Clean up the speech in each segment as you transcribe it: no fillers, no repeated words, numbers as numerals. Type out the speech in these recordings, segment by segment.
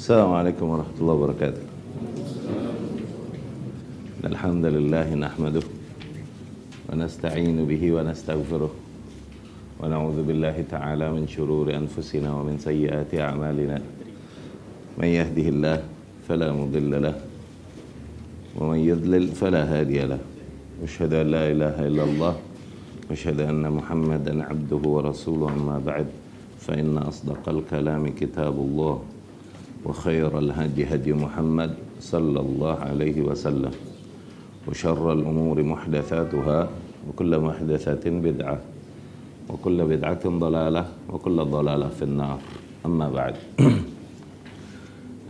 Assalamualaikum warahmatullahi wabarakatuh. Alhamdulillah nahmaduh wa nasta'inu bihi wa nastaghfiruh wa na'udzu billahi ta'ala min shururi anfusina wa min sayyiati a'malina. Man yahdihillahu fala mudilla lahu wa man yudlil fala hadiya lahu. Asyhadu an la ilaha illallah wa asyhadu anna Muhammadan 'abduhu wa rasuluhu, amma ba'd. Fa inna asdaqal kalami kitabullah wa khairal hadi hadi Muhammad sallallahu alaihi wasallam wa syarral umuri muhdatsatuha wa kullu muhdatsatin bid'ah wa kullu bid'atin dhalalah wa kullu dhalalah fin nar. Amma ba'd.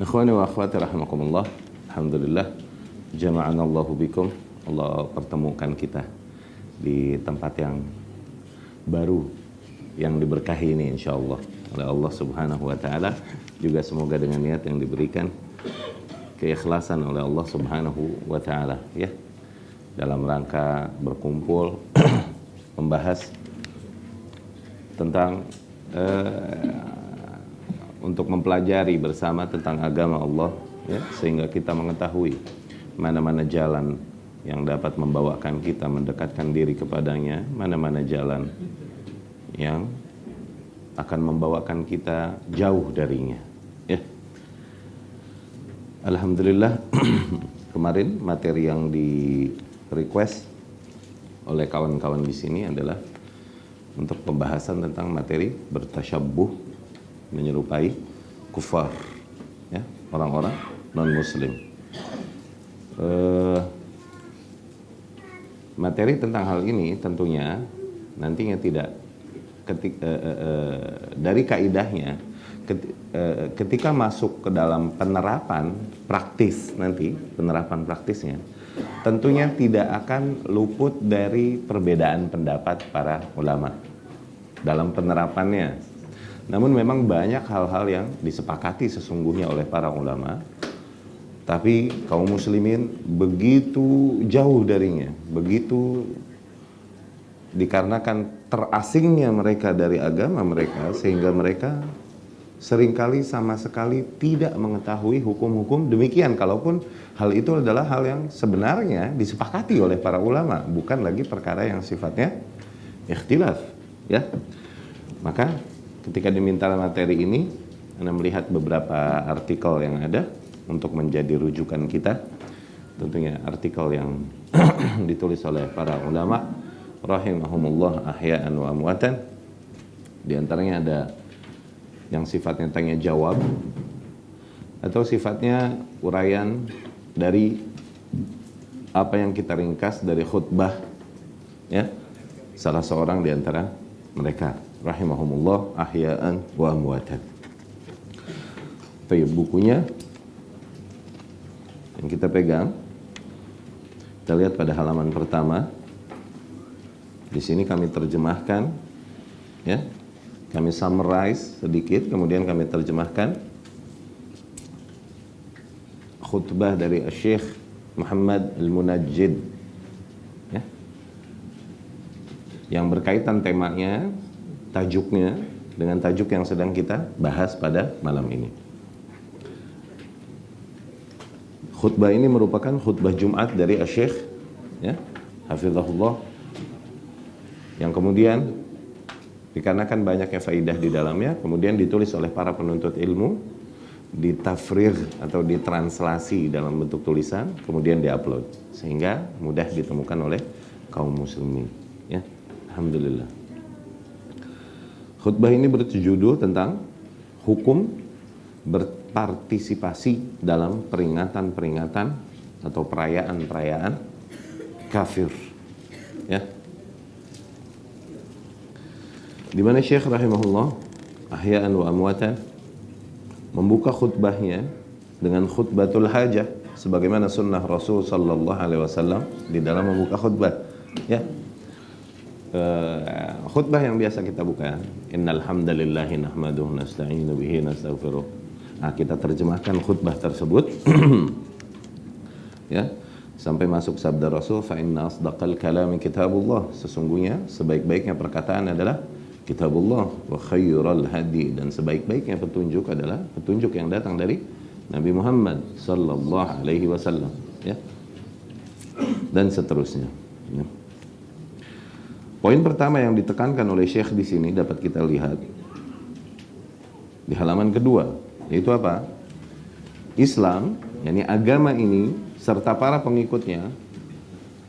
Ikhwani wa akhwati rahimakumullah, alhamdulillah jama'ana Allahu bikum. Allah pertemukan kita di tempat yang baru yang diberkahi ini insyaallah oleh Allah Subhanahu wa taala. Juga semoga dengan niat yang diberikan, keikhlasan oleh Allah Subhanahu wa taala ya, dalam rangka berkumpul membahas tentang untuk mempelajari bersama tentang agama Allah ya, sehingga kita mengetahui mana-mana jalan yang dapat membawakan kita mendekatkan diri kepadanya, mana-mana jalan yang akan membawakan kita jauh darinya ya. Alhamdulillah kemarin materi yang di request oleh kawan-kawan di sini adalah untuk pembahasan tentang materi bertasyabbuh, menyerupai kufar ya, orang-orang non muslim. Materi tentang hal ini tentunya nantinya tidak dari kaidahnya ketika masuk ke dalam penerapan praktis, nanti penerapan praktisnya tentunya tidak akan luput dari perbedaan pendapat para ulama dalam penerapannya. Namun memang banyak hal-hal yang disepakati sesungguhnya oleh para ulama, tapi kaum muslimin begitu jauh darinya, begitu dikarenakan terasingnya mereka dari agama mereka, sehingga mereka seringkali sama sekali tidak mengetahui hukum-hukum demikian, kalaupun hal itu adalah hal yang sebenarnya disepakati oleh para ulama, bukan lagi perkara yang sifatnya ikhtilaf ya. Maka ketika diminta materi ini, Anda melihat beberapa artikel yang ada untuk menjadi rujukan kita, tentunya artikel yang ditulis oleh para ulama rahimahumullah ahya'an wa amwatan. Di antaranya ada yang sifatnya tanya jawab atau sifatnya uraian dari apa yang kita ringkas dari khutbah ya, salah seorang di antara mereka rahimahumullah ahya'an wa amwatan. Baik, bukunya yang kita pegang, kita lihat pada halaman pertama. Di sini kami terjemahkan ya, kami summarize sedikit, kemudian kami terjemahkan khutbah dari Syekh Muhammad Al-Munajjid ya, yang berkaitan temanya, tajuknya dengan tajuk yang sedang kita bahas pada malam ini. Khutbah ini merupakan khutbah Jumat dari Syekh ya, hafizahullah, yang kemudian dikarenakan banyaknya faidah di dalamnya, kemudian ditulis oleh para penuntut ilmu, ditafrigh atau ditranslasi dalam bentuk tulisan, kemudian diupload sehingga mudah ditemukan oleh kaum muslimin ya. Alhamdulillah. Khutbah ini berjudul tentang hukum berpartisipasi dalam peringatan-peringatan atau perayaan-perayaan kafir ya. Di mana Syekh rahimahullah ahya'an wa amwatan membuka khutbahnya dengan khutbatul hajah, sebagaimana sunnah Rasul sallallahu alaihi wasallam di dalam membuka khutbah ya. Khutbah yang biasa kita buka, innal hamdalillahi nahmaduhu nasta'inu bihi nastaghfiruh. Nah, kita terjemahkan khutbah tersebut ya, sampai masuk sabda Rasul, fa inna asdaqal kalami kitabullah, sesungguhnya sebaik-baiknya perkataan adalah kitabullah, wa khairal hadi, dan sebaik-baiknya petunjuk adalah petunjuk yang datang dari Nabi Muhammad sallallahu alaihi wasallam, ya. Dan seterusnya, ya. Poin pertama yang ditekankan oleh Syekh di sini dapat kita lihat di halaman kedua, yaitu apa? Islam, yakni agama ini serta para pengikutnya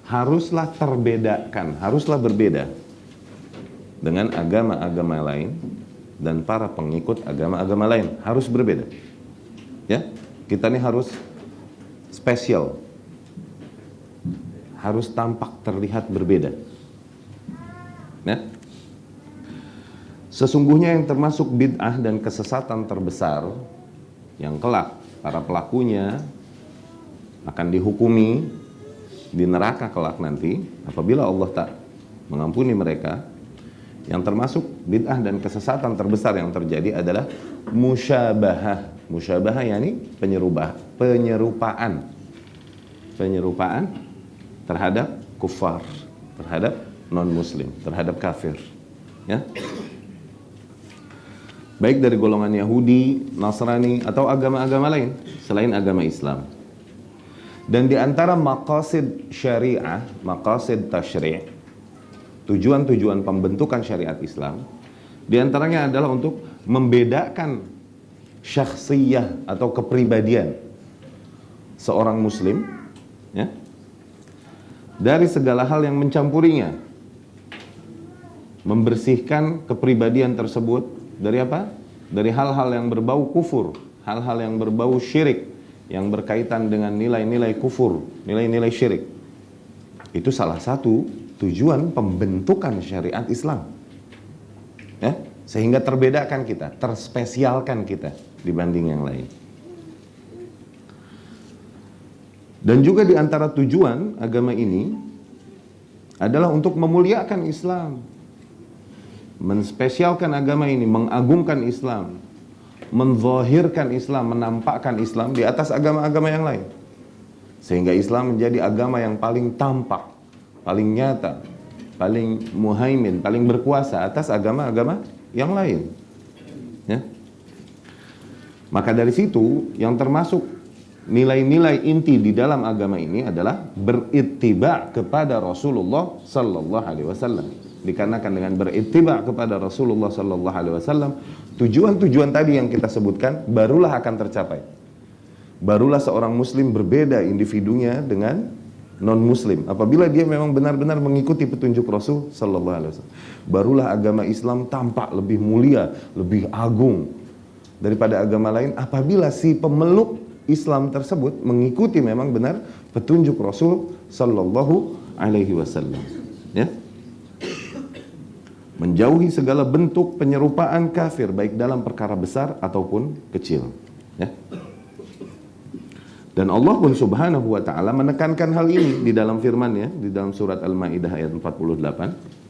haruslah terbedakan, haruslah berbeda dengan agama-agama lain dan para pengikut agama-agama lain, harus berbeda. Ya, kita ini harus spesial, harus tampak terlihat berbeda. Ya. Sesungguhnya yang termasuk bid'ah dan kesesatan terbesar yang kelak para pelakunya akan dihukumi di neraka kelak nanti apabila Allah tak mengampuni mereka, yang termasuk bid'ah dan kesesatan terbesar yang terjadi adalah musyabahah. Musyabahah yakni penyerupaan terhadap kufar, terhadap non-muslim, terhadap kafir, ya. Baik dari golongan Yahudi, Nasrani atau agama-agama lain selain agama Islam. Dan di antara maqasid syariah, maqasid tasyri', tujuan-tujuan pembentukan syariat Islam, di antaranya adalah untuk membedakan syakhsiyah atau kepribadian seorang muslim, ya, dari segala hal yang mencampurinya. Membersihkan kepribadian tersebut dari apa? Dari hal-hal yang berbau kufur, hal-hal yang berbau syirik, yang berkaitan dengan nilai-nilai kufur, nilai-nilai syirik. Itu salah satu tujuan pembentukan syariat Islam, ya, sehingga terbedakan kita, terspesialkan kita dibanding yang lain. Dan juga di antara tujuan agama ini adalah untuk memuliakan Islam, menspesialkan agama ini, mengagungkan Islam, menzahirkan Islam, menampakkan Islam di atas agama-agama yang lain, sehingga Islam menjadi agama yang paling tampak, paling nyata, paling muhaimin, paling berkuasa atas agama-agama yang lain, ya. Maka dari situ yang termasuk nilai-nilai inti di dalam agama ini adalah berittiba kepada Rasulullah sallallahu alaihi wasallam. Dikarenakan dengan berittiba kepada Rasulullah sallallahu alaihi wasallam, tujuan-tujuan tadi yang kita sebutkan barulah akan tercapai. Barulah seorang muslim berbeda individunya dengan non-muslim apabila dia memang benar-benar mengikuti petunjuk Rasul sallallahu alaihi wasallam. Barulah agama Islam tampak lebih mulia, lebih agung daripada agama lain apabila si pemeluk Islam tersebut mengikuti memang benar petunjuk Rasul sallallahu alaihi wasallam, ya. Menjauhi segala bentuk penyerupaan kafir baik dalam perkara besar ataupun kecil, ya. Dan Allah pun subhanahu wa ta'ala menekankan hal ini di dalam firman-Nya di dalam surat Al-Maidah ayat 48.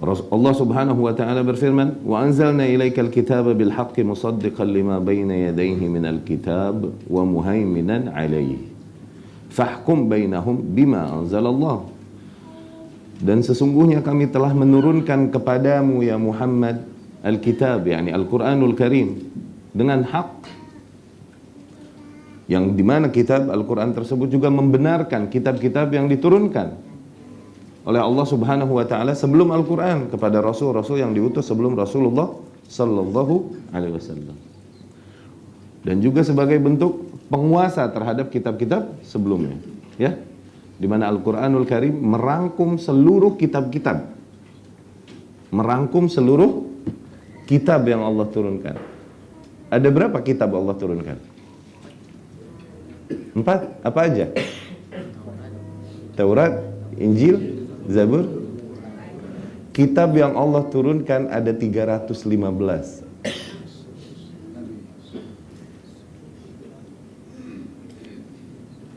Allah subhanahu wa ta'ala berfirman, wa anzalna ilaikal kitaba bil haqqi musaddiqan lima bayna yadayhi minal kitab wa muhaiminan alaihi fahkum bainahum bima anzalallah. Dan sesungguhnya kami telah menurunkan kepadamu ya Muhammad Al-Kitab, yakni Al-Quranul Karim, dengan hak, yang dimana kitab Al-Quran tersebut juga membenarkan kitab-kitab yang diturunkan oleh Allah subhanahu wa ta'ala sebelum Al-Quran kepada Rasul-Rasul yang diutus sebelum Rasulullah sallallahu alaihi wasallam, dan juga sebagai bentuk penguasa terhadap kitab-kitab sebelumnya, ya. Di mana Al-Quranul Karim merangkum seluruh kitab-kitab, merangkum seluruh kitab yang Allah turunkan. Ada berapa kitab Allah turunkan? 4. Apa aja? Taurat, Injil, Zabur. Kitab yang Allah turunkan ada 315.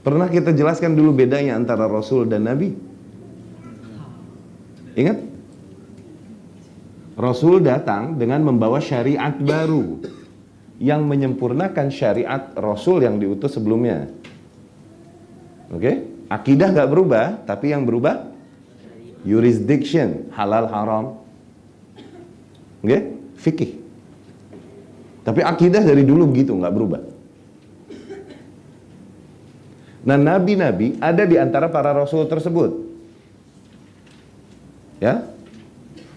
Pernah kita jelaskan dulu bedanya antara Rasul dan Nabi? Ingat? Rasul datang dengan membawa syariat baru yang menyempurnakan syariat Rasul yang diutus sebelumnya. Oke? Akidah gak berubah, tapi yang berubah jurisdiction, halal haram. Oke? Fikih. Tapi akidah dari dulu begitu, nggak berubah. Nah, nabi-nabi ada di antara para rasul tersebut. Ya,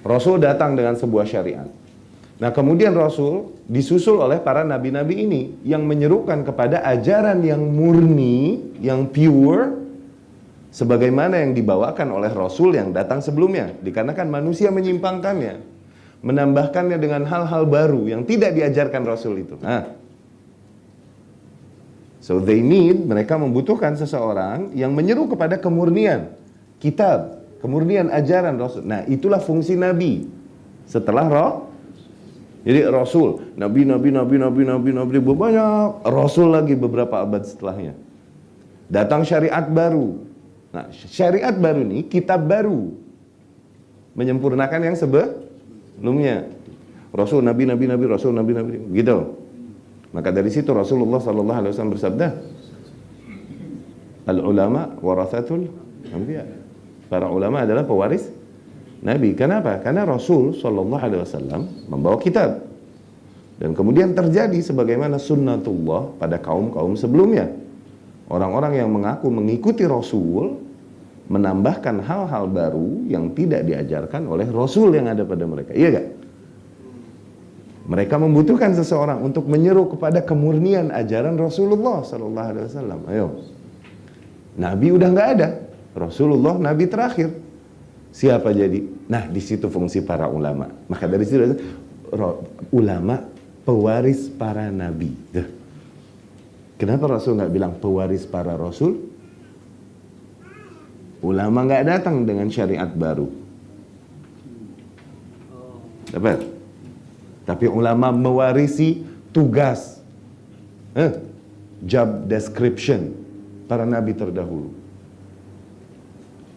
rasul datang dengan sebuah syariat. Nah, kemudian rasul disusul oleh para nabi-nabi ini yang menyerukan kepada ajaran yang murni, yang pure, sebagaimana yang dibawakan oleh rasul yang datang sebelumnya. Dikarenakan manusia menyimpangkannya, menambahkannya dengan hal-hal baru yang tidak diajarkan rasul itu. So they need, mereka membutuhkan seseorang yang menyeru kepada kemurnian kitab, kemurnian ajaran rasul. Nah, itulah fungsi nabi setelah roh. Jadi rasul, nabi banyak, rasul lagi beberapa abad setelahnya. Datang syariat baru. Nah, syariat baru ini kitab baru, menyempurnakan yang sebelumnya. Rasul, nabi, rasul, nabi, gitu. Maka dari situ Rasulullah SAW bersabda, al-ulama warathatul anbiya. Para ulama adalah pewaris nabi. Kenapa? Karena Rasul SAW membawa kitab. Dan kemudian terjadi sebagaimana sunnatullah pada kaum-kaum sebelumnya. Orang-orang yang mengaku mengikuti Rasul menambahkan hal-hal baru yang tidak diajarkan oleh Rasul yang ada pada mereka. Iya gak? Mereka membutuhkan seseorang untuk menyeru kepada kemurnian ajaran Rasulullah SAW. Ayo, Nabi udah nggak ada, Rasulullah Nabi terakhir. Siapa jadi? Nah, di situ fungsi para ulama. Maka dari situ ulama pewaris para nabi. Kenapa Rasul nggak bilang pewaris para rasul? Ulama nggak datang dengan syariat baru. Dapat? Tapi ulama mewarisi tugas, job description para nabi terdahulu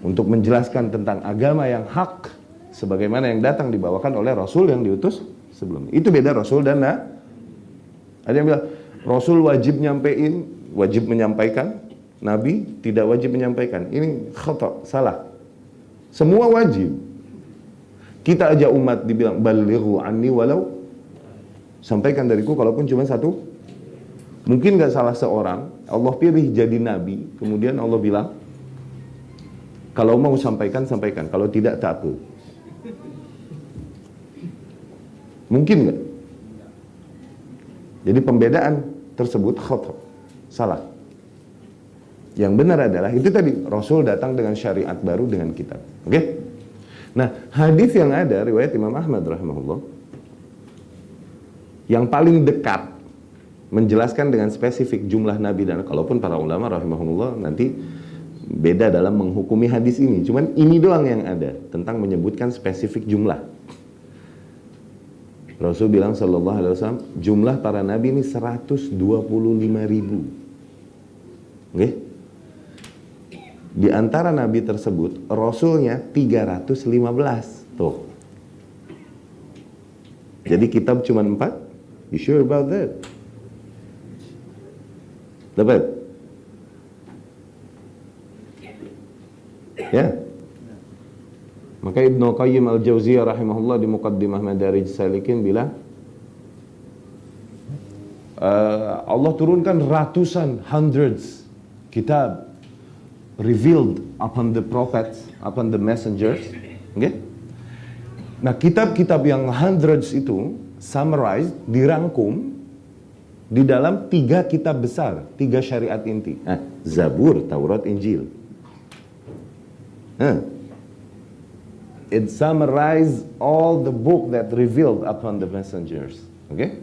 untuk menjelaskan tentang agama yang hak sebagaimana yang datang dibawakan oleh Rasul yang diutus sebelumnya. Itu beda Rasul dan ada yang bilang Rasul wajib menyampaikan, Nabi tidak wajib menyampaikan. Ini khata, salah. Semua wajib. Kita aja umat dibilang balighu anni walau, sampaikan dariku kalaupun cuma satu. Mungkin gak salah seorang Allah pilih jadi nabi, kemudian Allah bilang kalau mau sampaikan, sampaikan, kalau tidak tak apa. Mungkin gak? Jadi pembedaan tersebut khata, salah. Yang benar adalah itu tadi, Rasul datang dengan syariat baru, dengan kitab. Oke? Nah, hadis yang ada riwayat Imam Ahmad rahimahullah yang paling dekat menjelaskan dengan spesifik jumlah nabi, dan kalaupun para ulama rahimahullah nanti beda dalam menghukumi hadis ini, cuman ini doang yang ada tentang menyebutkan spesifik jumlah. Rasul bilang sallallahu alaihi wasallam, jumlah para nabi ini 125.000. Oke? Di antara nabi tersebut Rasulnya 315. Tuh. Jadi kitab cuma 4. You sure about that? Dapat? Ya. Maka Ibnu Qayyim Al-Jauziyah rahimahullah di Muqaddimah Madarij Salikin bilang Allah turunkan ratusan, hundreds kitab revealed upon the prophets, upon the messengers. Okay? Nah, kitab-kitab yang hundreds itu summarized, dirangkum di dalam 3 kitab besar, 3 syariat inti. Zabur, Taurat, Injil. It summarized all the book that revealed upon the messengers. Okay?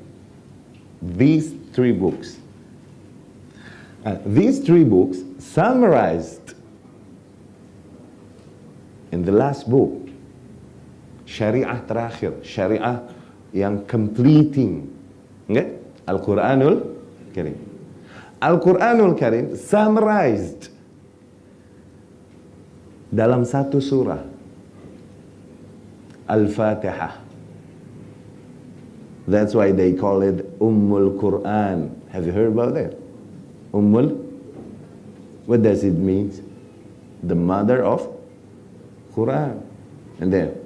These 3 books. These 3 books summarized in the last book, syariah terakhir, syariah yang completing, okay? Al-Quranul Karim. Al-Quranul Karim summarized dalam 1 surah, Al-Fatihah. That's why they call it Ummul Quran. Have you heard about that? Ummul, what does it mean? The mother of Quran. And then,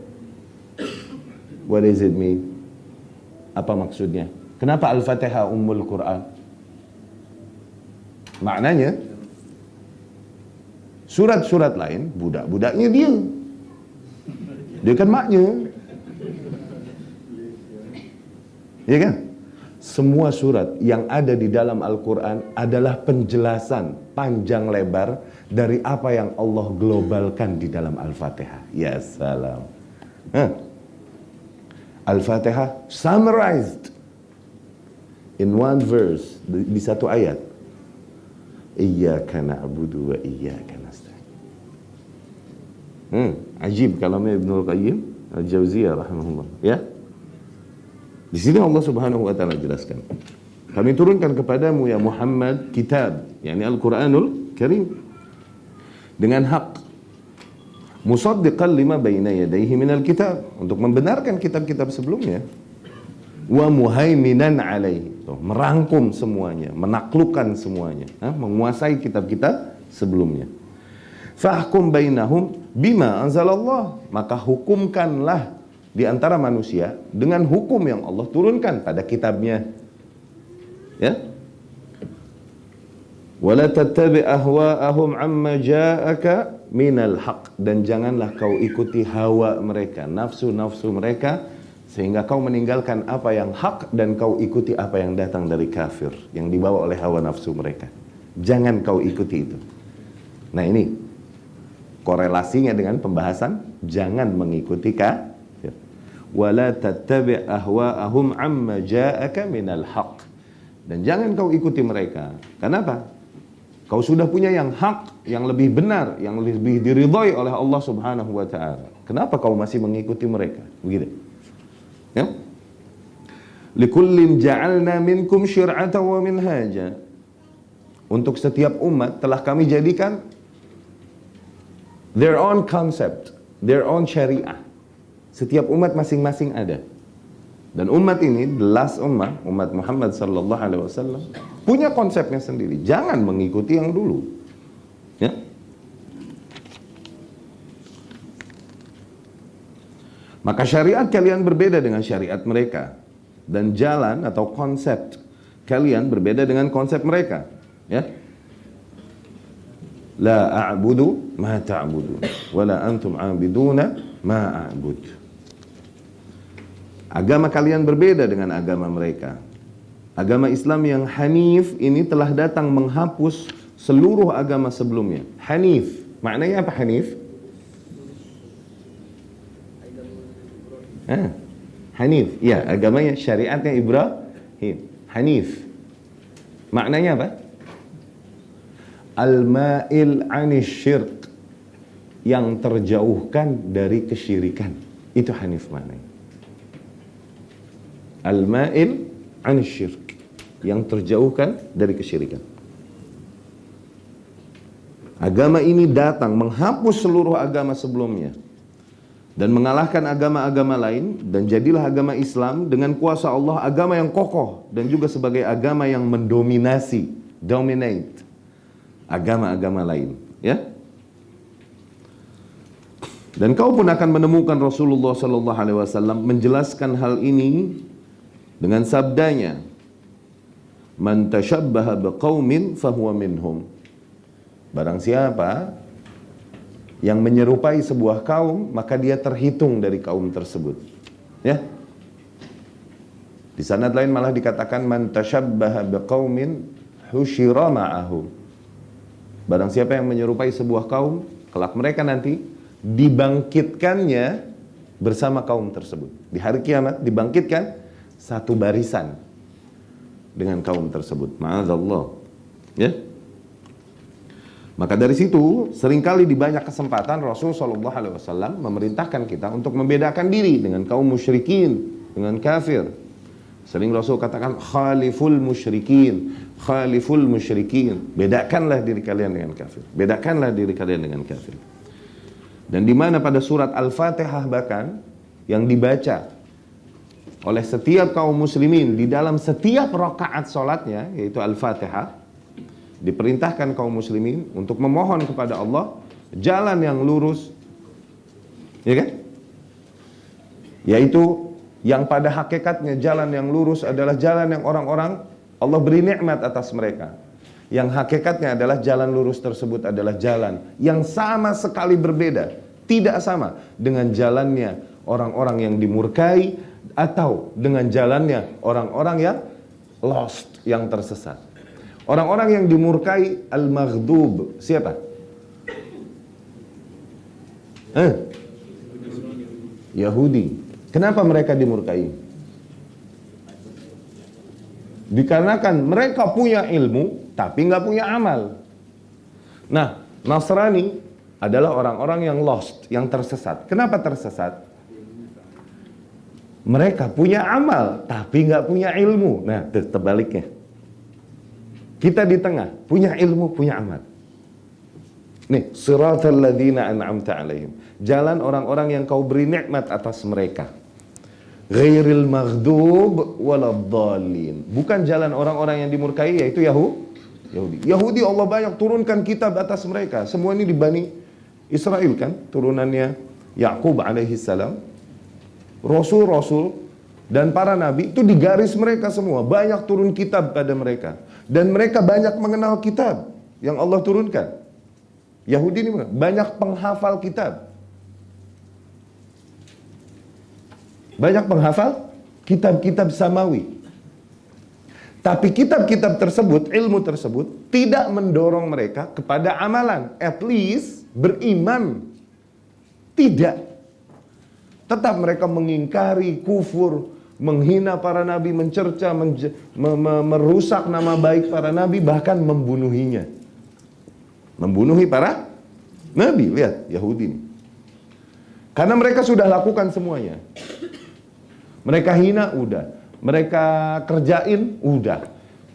what does it mean? Apa maksudnya? Kenapa Al-Fatihah Ummul Quran? Maknanya surat-surat lain budak-budaknya dia. Dia kan maknya. Ya kan? Semua surat yang ada di dalam Al-Quran adalah penjelasan panjang lebar dari apa yang Allah globalkan di dalam Al-Fatihah. Ya salam. Al-Fatihah summarized in one verse, di satu ayat. Iyyaka na'budu wa iyyaka nasta'in. Ajib kalamnya Ibnul Qayyim Al-Jauziyah rahimahullah. Ya. Di sini Allah Subhanahu wa taala jelaskan. Kami turunkan kepadamu ya Muhammad kitab, yakni Al-Qur'anul Karim, dengan hak. Musaddiqan lima baina yadayhi minal kitab, untuk membenarkan kitab-kitab sebelumnya. Wa muhaiminan alaihi, merangkum semuanya, menaklukkan semuanya, menguasai kitab-kitab sebelumnya. Fahkum bainahum bima anzalallah, maka hukumkanlah di antara manusia dengan hukum yang Allah turunkan pada kitabnya. Ya. Wala tattabi ahwa'ahum amma ja'aka minal haq, dan janganlah kau ikuti hawa mereka, nafsu-nafsu mereka, sehingga kau meninggalkan apa yang hak dan kau ikuti apa yang datang dari kafir, yang dibawa oleh hawa nafsu mereka. Jangan kau ikuti itu. Nah, ini korelasinya dengan pembahasan jangan mengikuti kafir. Wala tattabi' ahwa'ahum amma ja'aka minal haq, dan jangan kau ikuti mereka. Kenapa? Kau sudah punya yang hak, yang lebih benar, yang lebih diridhai oleh Allah Subhanahu wa taala. Kenapa kau masih mengikuti mereka? Begitu. Ya? Likullin ja'alna minkum syir'atan wa minhaja. Untuk setiap umat telah kami jadikan their own concept, their own syariah. Setiap umat masing-masing ada. Dan umat ini, the last umat Muhammad sallallahu alaihi wasallam, punya konsepnya sendiri. Jangan mengikuti yang dulu. Ya. Maka syariat kalian berbeda dengan syariat mereka, dan jalan atau konsep kalian berbeda dengan konsep mereka. Ya. La a'budu ma ta'budun, wa la antum 'abiduna ma a'bud. Agama kalian berbeda dengan agama mereka. Agama Islam yang Hanif ini telah datang menghapus seluruh agama sebelumnya. Hanif, maknanya apa Hanif? Hanif, ya, agamanya syariatnya Ibrahim. Hanif, maknanya apa? Al-ma'il 'anis syirk, yang terjauhkan dari kesyirikan. Itu Hanif maknanya. Al-ma'il 'anis syirk, yang terjauhkan dari kesyirikan. Agama ini datang menghapus seluruh agama sebelumnya dan mengalahkan agama-agama lain, dan jadilah agama Islam dengan kuasa Allah agama yang kokoh dan juga sebagai agama yang mendominasi, dominate agama-agama lain, ya. Dan kau pun akan menemukan Rasulullah sallallahu alaihi wasallam menjelaskan hal ini dengan sabdanya, man tashabbaha biqaumin fahuwa minhum. Barang siapa yang menyerupai sebuah kaum, maka dia terhitung dari kaum tersebut. Ya. Di sanad lain malah dikatakan man tashabbaha biqaumin husyira ma'ahum. Barang siapa yang menyerupai sebuah kaum, kelak mereka nanti dibangkitkannya bersama kaum tersebut. Di hari kiamat dibangkitkan satu barisan dengan kaum tersebut. Ma'adzallah. Ya. Maka dari situ seringkali di banyak kesempatan Rasul sallallahu alaihi wasallam memerintahkan kita untuk membedakan diri dengan kaum musyrikin, dengan kafir. Sering Rasul katakan khaliful musyrikin, khaliful musyrikin. Bedakanlah diri kalian dengan kafir. Bedakanlah diri kalian dengan kafir. Dan di mana pada surat Al-Fatihah bahkan yang dibaca oleh setiap kaum muslimin di dalam setiap rakaat salatnya, yaitu Al-Fatihah, diperintahkan kaum muslimin untuk memohon kepada Allah jalan yang lurus, ya kan? Yaitu Yang pada hakikatnya jalan yang lurus adalah jalan yang orang-orang Allah beri nikmat atas mereka. Yang hakikatnya adalah jalan lurus tersebut adalah jalan yang sama sekali berbeda, tidak sama dengan jalannya orang-orang yang dimurkai atau dengan jalannya orang-orang yang lost, yang tersesat. Orang-orang yang dimurkai al-maghdub, siapa? Yahudi. Kenapa mereka dimurkai? Dikarenakan mereka punya ilmu tapi nggak punya amal. Nah, Nasrani adalah orang-orang yang lost, yang tersesat. Kenapa tersesat? Mereka punya amal tapi nggak punya ilmu. Nah, terbaliknya. Kita di tengah, punya ilmu, punya amal. Nih, siratal ladzina an'amta alaihim. Jalan orang-orang yang kau beri nikmat atas mereka. Ghairil maghdub waladdallin. Bukan jalan orang-orang yang dimurkai, yaitu Yahudi. Yahudi Allah banyak turunkan kitab atas mereka. Semua ini di Bani Israel kan, turunannya Yakub alaihi salam. Rasul-rasul dan para nabi itu di garis mereka semua. Banyak turun kitab pada mereka. Dan mereka banyak mengenal kitab yang Allah turunkan. Yahudi ini banyak penghafal kitab. Banyak penghafal kitab-kitab samawi. Tapi kitab-kitab tersebut, ilmu tersebut tidak mendorong mereka kepada amalan. At least beriman. Tidak. Tetap mereka mengingkari, kufur, menghina para nabi, mencerca, merusak nama baik para nabi, bahkan membunuhinya. Membunuhi para nabi. Lihat Yahudi ini. Karena mereka sudah lakukan semuanya. Mereka hina, udah. Mereka kerjain, udah.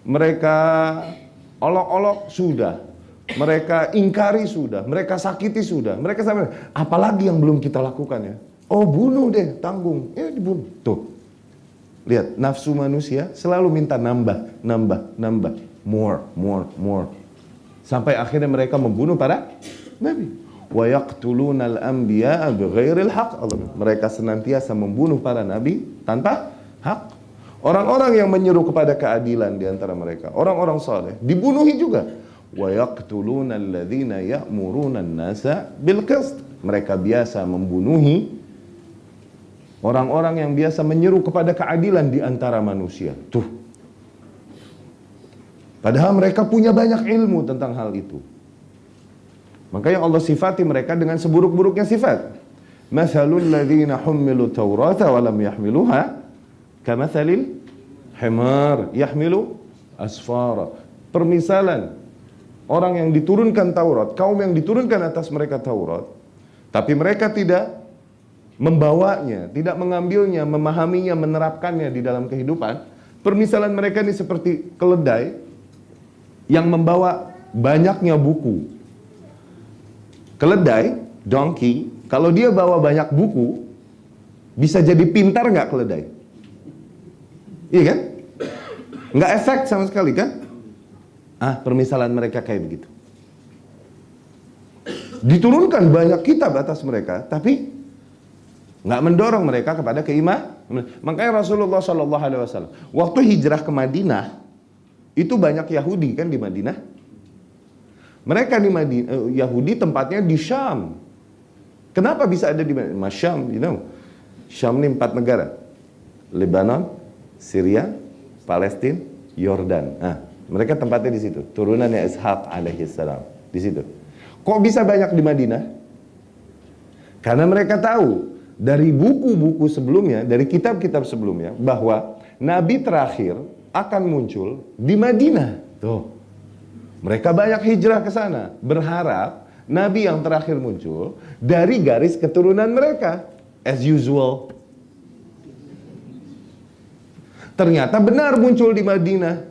Mereka olok-olok, sudah. Mereka ingkari, sudah. Mereka sakiti, sudah. Mereka sampai, apalagi yang belum kita lakukan ya? Oh, bunuh deh, tanggung. Ya, dibunuh. Tuh. Lihat, nafsu manusia selalu minta nambah. More. Sampai akhirnya mereka membunuh para nabi. Wa yaqtulunal anbiya'a bighairil haqq. Mereka senantiasa membunuh para nabi tanpa hak. Orang-orang yang menyeru kepada keadilan di antara mereka, orang-orang saleh, dibunuhi juga. Wa yaqtulunal ladzina ya'muruna an-nasa bil qist. Mereka biasa membunuhi orang-orang yang biasa menyeru kepada keadilan di antara manusia. Tuh. Padahal mereka punya banyak ilmu tentang hal itu. Makanya Allah sifati mereka dengan seburuk-buruknya sifat. Mathalul ladzina hummilu taurata wa lam yahmiluha kamathalil himar yahmilu asfara. Permisalan orang yang diturunkan Taurat, kaum yang diturunkan atas mereka Taurat, tapi mereka tidak membawanya, tidak mengambilnya, memahaminya, menerapkannya di dalam kehidupan. Permisalan mereka ini seperti keledai yang membawa banyaknya buku. Keledai, donkey, kalau dia bawa banyak buku, bisa jadi pintar nggak keledai? Iya kan? Nggak efek sama sekali kan? Permisalan mereka kayak begitu. Diturunkan banyak kitab atas mereka, tapi nggak mendorong mereka kepada keimanan. Makanya Rasulullah SAW waktu hijrah ke Madinah, itu banyak Yahudi kan di Madinah. Mereka di Madinah, Yahudi tempatnya di Syam. Kenapa bisa ada di Madinah? Syam, you know. Syam ini 4 negara. Lebanon, Syria, Palestina, Yordan. Mereka tempatnya di situ. Turunannya Ishaq alaihissalam di situ. Kok bisa banyak di Madinah? Karena mereka tahu dari buku-buku sebelumnya, dari kitab-kitab sebelumnya, bahwa Nabi terakhir akan muncul di Madinah. Tuh. Mereka banyak hijrah ke sana, berharap Nabi yang terakhir muncul dari garis keturunan mereka. As usual. Ternyata benar muncul di Madinah.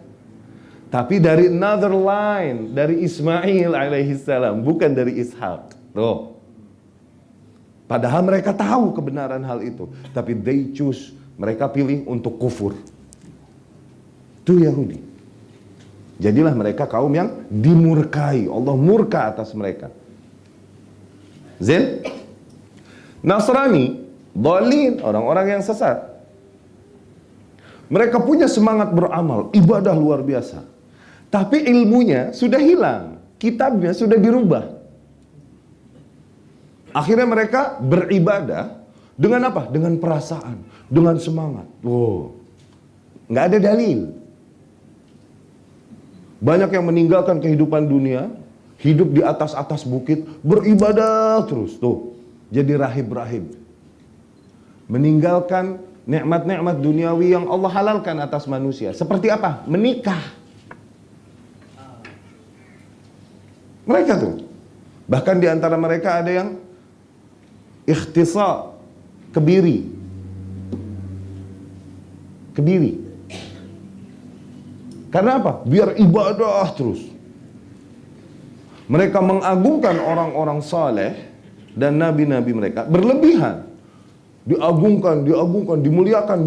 Tapi dari another line, dari Ismail alaihissalam, bukan dari Ishak. Tuh. Padahal mereka tahu kebenaran hal itu, tapi they choose, mereka pilih untuk kufur. Itu Yahudi. Jadilah mereka kaum yang dimurkai. Allah murka atas mereka. Nasrani, dhalin, orang-orang yang sesat. Mereka punya semangat beramal, ibadah luar biasa. Tapi ilmunya sudah hilang, kitabnya sudah dirubah. Akhirnya mereka beribadah dengan apa? Dengan perasaan, dengan semangat. Wow, nggak ada dalil. Banyak yang meninggalkan kehidupan dunia, hidup di atas bukit, beribadah terus. Tuh, jadi rahib-rahib. Meninggalkan nikmat-nikmat duniawi yang Allah halalkan atas manusia. Seperti apa? Menikah. Mereka tuh. Bahkan di antara mereka ada yang ikhtisa, kebiri. Kebiri. Karena apa? Biar ibadah terus. Mereka mengagungkan orang-orang saleh dan nabi-nabi mereka berlebihan. Diagungkan, dimuliakan,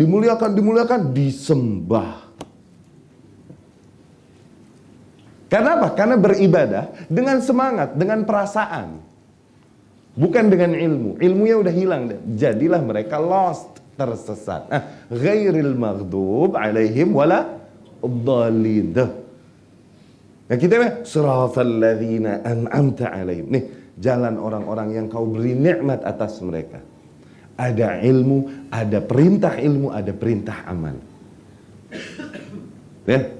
disembah. Karena apa? Karena beribadah dengan semangat, dengan perasaan. Bukan dengan ilmu. Ilmunya udah hilang. Jadilah mereka lost, tersesat. Ghairil maghdub alaihim wala ad-dallin. Nah kita bilang siratal ladzina an'amta alaihim. Nih, jalan orang-orang yang kau beri nikmat atas mereka. Ada ilmu, ada perintah ilmu, ada perintah amal. Ya.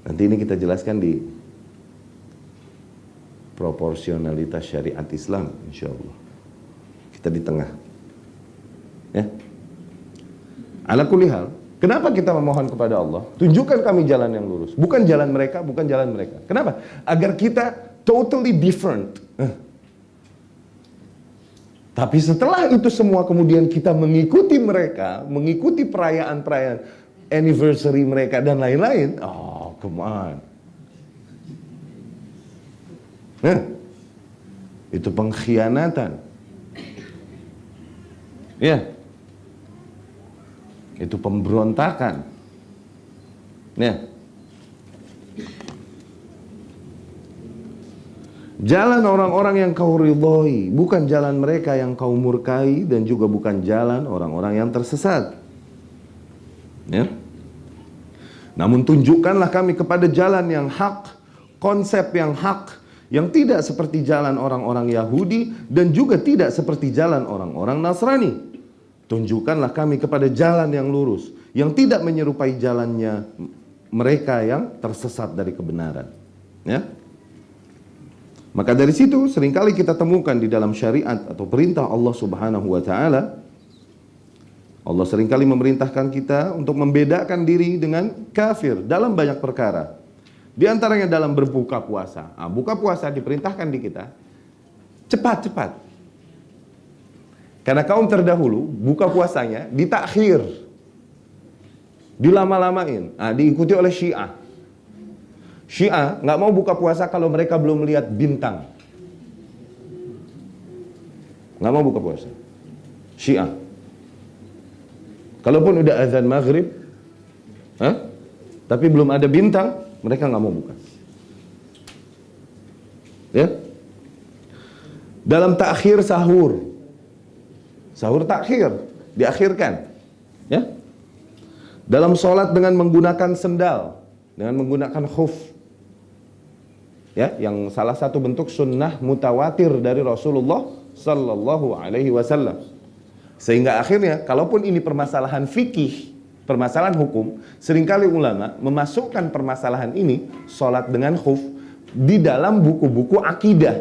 Nanti ini kita jelaskan di proporsionalitas syariat Islam, insyaallah. Kita di tengah. Ya. Ala kulli hal, kenapa kita memohon kepada Allah? Tunjukkan kami jalan yang lurus, bukan jalan mereka, bukan jalan mereka. Kenapa? Agar kita totally different. Tapi setelah itu semua kemudian kita mengikuti mereka, mengikuti perayaan-perayaan anniversary mereka dan lain-lain. Oh, come on. Itu pengkhianatan. Ya. Itu pemberontakan. Ya. Jalan orang-orang yang kau ridhoi, bukan jalan mereka yang kau murkai, dan juga bukan jalan orang-orang yang tersesat. Ya. Namun tunjukkanlah kami kepada jalan yang hak, konsep yang hak, yang tidak seperti jalan orang-orang Yahudi dan juga tidak seperti jalan orang-orang Nasrani. Tunjukkanlah kami kepada jalan yang lurus, yang tidak menyerupai jalannya mereka yang tersesat dari kebenaran. Ya. Maka dari situ seringkali kita temukan di dalam syariat atau perintah Allah Subhanahu wa taala, Allah seringkali memerintahkan kita untuk membedakan diri dengan kafir dalam banyak perkara. Di antaranya dalam berbuka puasa. Buka puasa diperintahkan di kita cepat-cepat. Karena kaum terdahulu buka puasanya ditakhir, dilama-lamain. Diikuti oleh Syiah. Syiah nggak mau buka puasa kalau mereka belum melihat bintang. Nggak mau buka puasa. Syiah. Kalaupun udah azan maghrib, tapi belum ada bintang, mereka nggak mau buka. Ya. Dalam takhir sahur, sahur takhir, diakhirkan. Ya. Dalam sholat dengan menggunakan sendal, dengan menggunakan khuf. Ya, yang salah satu bentuk sunnah mutawatir dari Rasulullah Sallallahu Alaihi Wasallam. Sehingga akhirnya, kalaupun ini permasalahan fikih, permasalahan hukum, seringkali ulama memasukkan permasalahan ini, sholat dengan khuf, di dalam buku-buku akidah.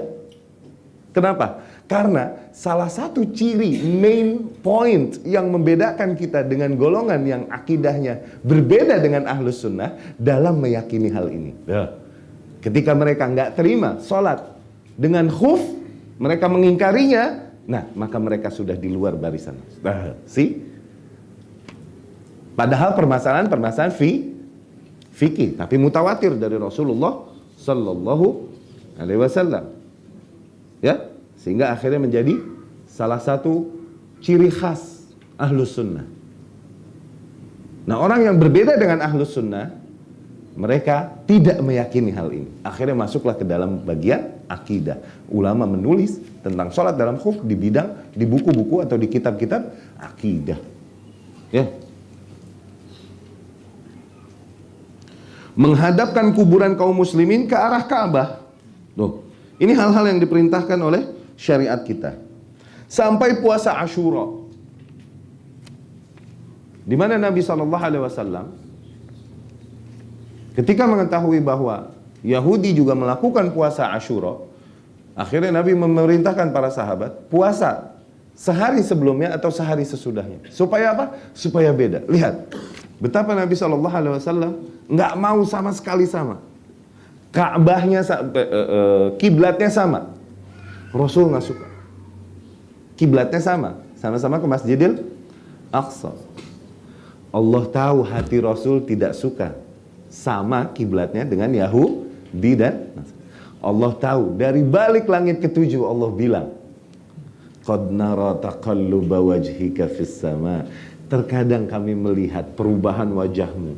Kenapa? Karena salah satu ciri, main point yang membedakan kita dengan golongan yang akidahnya berbeda dengan ahlus sunnah dalam meyakini hal ini. Ketika mereka nggak terima sholat dengan khuf, mereka mengingkarinya, nah maka mereka sudah di luar barisan. Padahal permasalahan fikih, tapi mutawatir dari Rasulullah Sallallahu Alaihi Wasallam. Ya, sehingga akhirnya menjadi salah satu ciri khas ahlus sunnah. Nah, orang yang berbeda dengan ahlus sunnah, mereka tidak meyakini hal ini. Akhirnya masuklah ke dalam bagian akidah. Ulama menulis tentang sholat dalam khuf di buku-buku atau di kitab-kitab akidah. Ya. menghadapkan kuburan kaum muslimin ke arah Ka'bah. Loh, ini hal-hal yang diperintahkan oleh syariat kita. Sampai puasa Asyura, di mana Nabi SAW ketika mengetahui bahwa Yahudi juga melakukan puasa Asyura, akhirnya Nabi memerintahkan para sahabat puasa sehari sebelumnya atau sehari sesudahnya. Supaya apa? Supaya beda. Lihat betapa Nabi SAW nggak mau sama sekali sama. Ka'bahnya, kiblatnya sama. Rasul nggak suka. Kiblatnya sama-sama ke Masjidil Aqsa. Allah tahu hati Rasul tidak suka sama kiblatnya dengan Yahudi dan Allah tahu dari balik langit ketujuh Allah bilang, qad nara taqalluba wajhika fis sama. Terkadang kami melihat perubahan wajahmu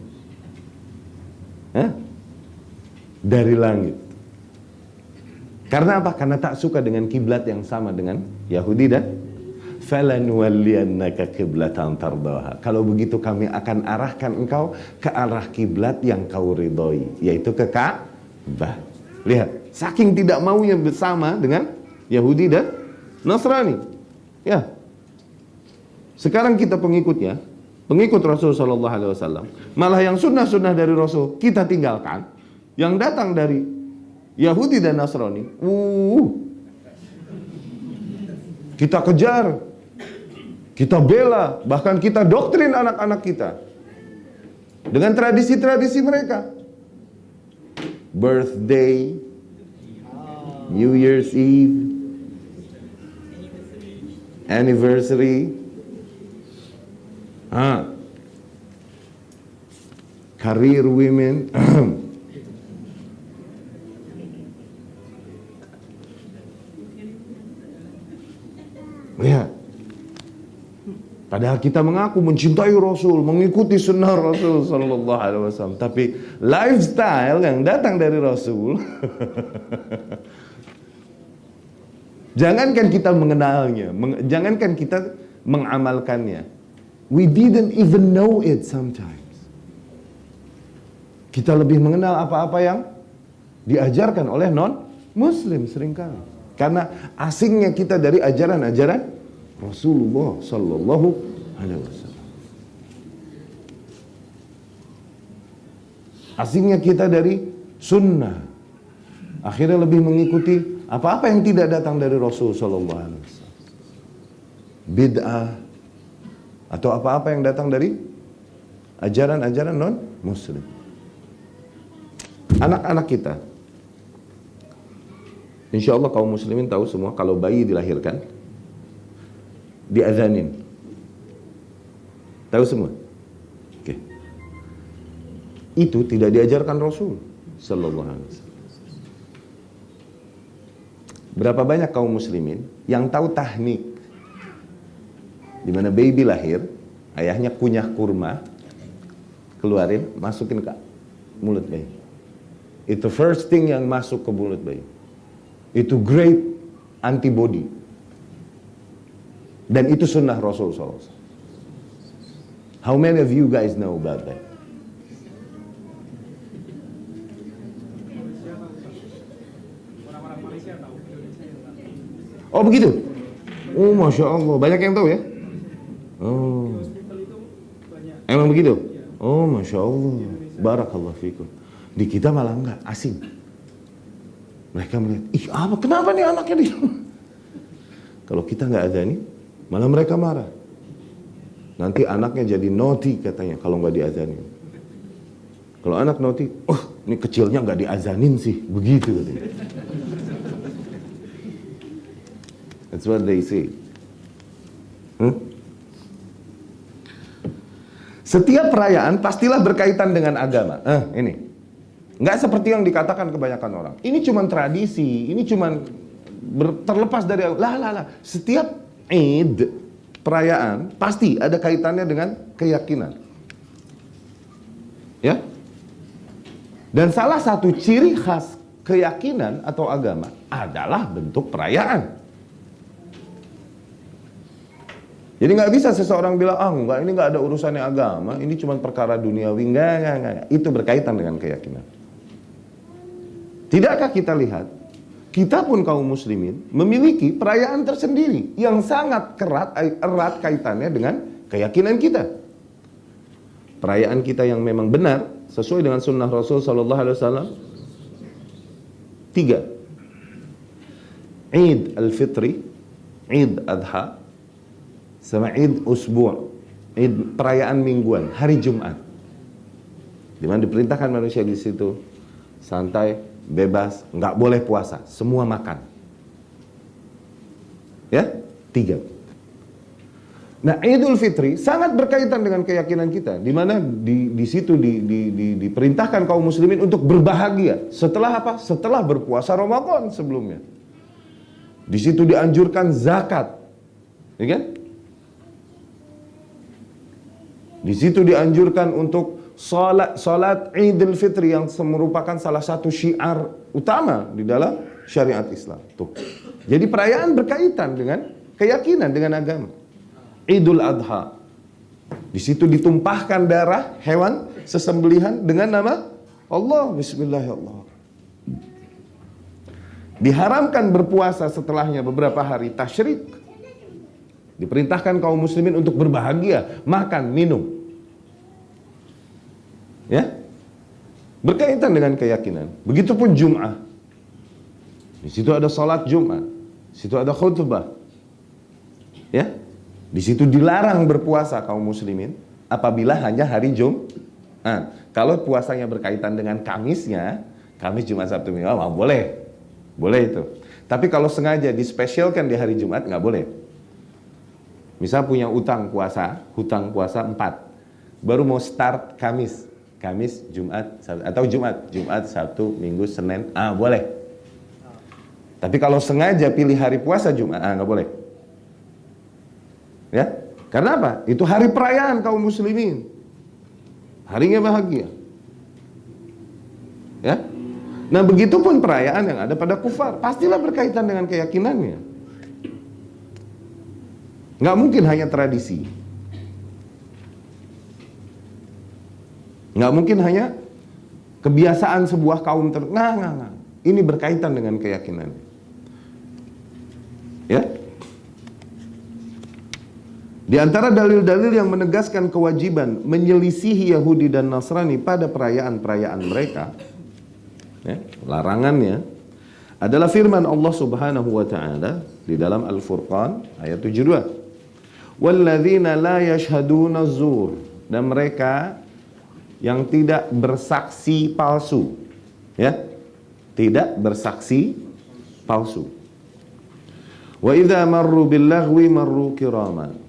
dari langit. Karena apa? Karena tak suka dengan kiblat yang sama dengan Yahudi dan falanuwalliyannaka qiblatan tardaha. Kalau begitu kami akan arahkan engkau ke arah kiblat yang kau ridhoi, yaitu ke Ka'bah. Lihat, saking tidak maunya bersama dengan Yahudi dan Nasrani. Ya. Sekarang kita pengikutnya, pengikut Rasul sallallahu alaihi wasallam, malah yang sunnah-sunnah dari Rasul kita tinggalkan, yang datang dari Yahudi dan Nasrani, kita kejar, kita bela, bahkan kita doktrin anak-anak kita dengan tradisi-tradisi mereka. Birthday, New Year's Eve, anniversary, career women. Ya. Padahal kita mengaku mencintai Rasul, mengikuti sunnah Rasul sallallahu alaihi wasallam, tapi lifestyle yang datang dari Rasul jangankan kita mengenalnya, jangankan kita mengamalkannya, we didn't even know it sometimes. Kita lebih mengenal apa-apa yang diajarkan oleh non-muslim seringkali. Karena asingnya kita dari ajaran-ajaran Rasulullah sallallahu alaihi wasallam. Asingnya kita dari sunnah. Akhirnya lebih mengikuti apa-apa yang tidak datang dari Rasul sallallahu alaihi wasallam. Bid'ah atau apa-apa yang datang dari ajaran-ajaran non-muslim. Anak-anak kita, insya Allah kaum muslimin tahu semua kalau bayi dilahirkan diazanin. Tahu semua? Oke. Itu tidak diajarkan Rasul sallallahu alaihi wasallam. Berapa banyak kaum muslimin yang tahu tahnik di mana baby lahir, ayahnya kunyah kurma, keluarin, masukin ke mulut bayi. Itu first thing yang masuk ke mulut bayi. Itu great antibody. Dan itu sunnah Rasul SAW. How many of you guys know about that? Oh begitu? Oh Masya Allah, banyak yang tahu ya? Oh, emang begitu? Oh Masya Allah, barakallahu fikum. Di kita malah enggak, asing. Mereka melihat, ih apa, kenapa nih anaknya di Kalau kita nggak azani, malah mereka marah. Nanti anaknya jadi naughty katanya kalau nggak diazanin. Kalau anak naughty, oh ini kecilnya nggak diazanin sih, begitu katanya. That's what they say. Setiap perayaan pastilah berkaitan dengan agama. Ini. Nggak seperti yang dikatakan kebanyakan orang. Ini cuma tradisi, ini cuma terlepas dari lah. Setiap Eid, perayaan pasti ada kaitannya dengan keyakinan. Ya. Dan salah satu ciri khas keyakinan atau agama adalah bentuk perayaan. Jadi nggak bisa seseorang bilang, enggak, ini nggak ada urusannya agama, ini cuma perkara duniawi. Enggak. Itu berkaitan dengan keyakinan. Tidakkah kita lihat, kita pun kaum muslimin memiliki perayaan tersendiri yang sangat erat kaitannya dengan keyakinan kita. Perayaan kita yang memang benar sesuai dengan sunnah Rasul Sallallahu Alaihi Wasallam. 3, Eid al-Fitri, Eid Adha, sama Eid Usbu', Eid perayaan mingguan, hari Jumat, di mana diperintahkan manusia di situ santai, bebas, nggak boleh puasa, semua makan. Ya, 3. Nah, Idul Fitri sangat berkaitan dengan keyakinan kita, di mana di situ diperintahkan kaum muslimin untuk berbahagia. Setelah apa? Setelah berpuasa Ramadan sebelumnya. Di situ dianjurkan zakat, ya kan? Di situ dianjurkan untuk salat Idul Fitri yang merupakan salah satu syiar utama di dalam syariat Islam. Tuh. Jadi perayaan berkaitan dengan keyakinan, dengan agama. Idul Adha, di situ ditumpahkan darah hewan sesembelihan dengan nama Allah. Bismillahirrahmanirrahim. Diharamkan berpuasa setelahnya beberapa hari tasyrik. Diperintahkan kaum muslimin untuk berbahagia, makan, minum. Ya, berkaitan dengan keyakinan. Begitupun Jum'ah. Di situ ada salat Jumat, di situ ada khutbah. Ya, di situ dilarang berpuasa kaum muslimin apabila hanya hari Jumat. Kalau puasanya berkaitan dengan Kamisnya, Kamis, Jumat, Sabtu, Minggu, boleh. Boleh itu. Tapi kalau sengaja dispesialkan di hari Jumat, nggak boleh. Misal punya hutang puasa 4. Baru mau start Kamis, Jumat, atau Jumat, Sabtu, Minggu, Senin, boleh. Tapi kalau sengaja pilih hari puasa Jumat, nggak boleh. Ya, karena apa? Itu hari perayaan kaum muslimin. Harinya bahagia. Ya. Nah, begitupun perayaan yang ada pada kufar, pastilah berkaitan dengan keyakinannya. Nggak mungkin hanya tradisi. Nggak mungkin hanya kebiasaan sebuah kaum nggak. Ini berkaitan dengan keyakinannya. Ya. Di antara dalil-dalil yang menegaskan kewajiban menyelisihi Yahudi dan Nasrani pada perayaan-perayaan mereka, ya, larangannya adalah firman Allah Subhanahu wa taala di dalam Al-Furqan ayat 72. Walladzina la yashhaduna az-zur, dan mereka yang tidak bersaksi palsu. Ya. Tidak bersaksi palsu. Wa idza marru bil laghwi marru kiraman.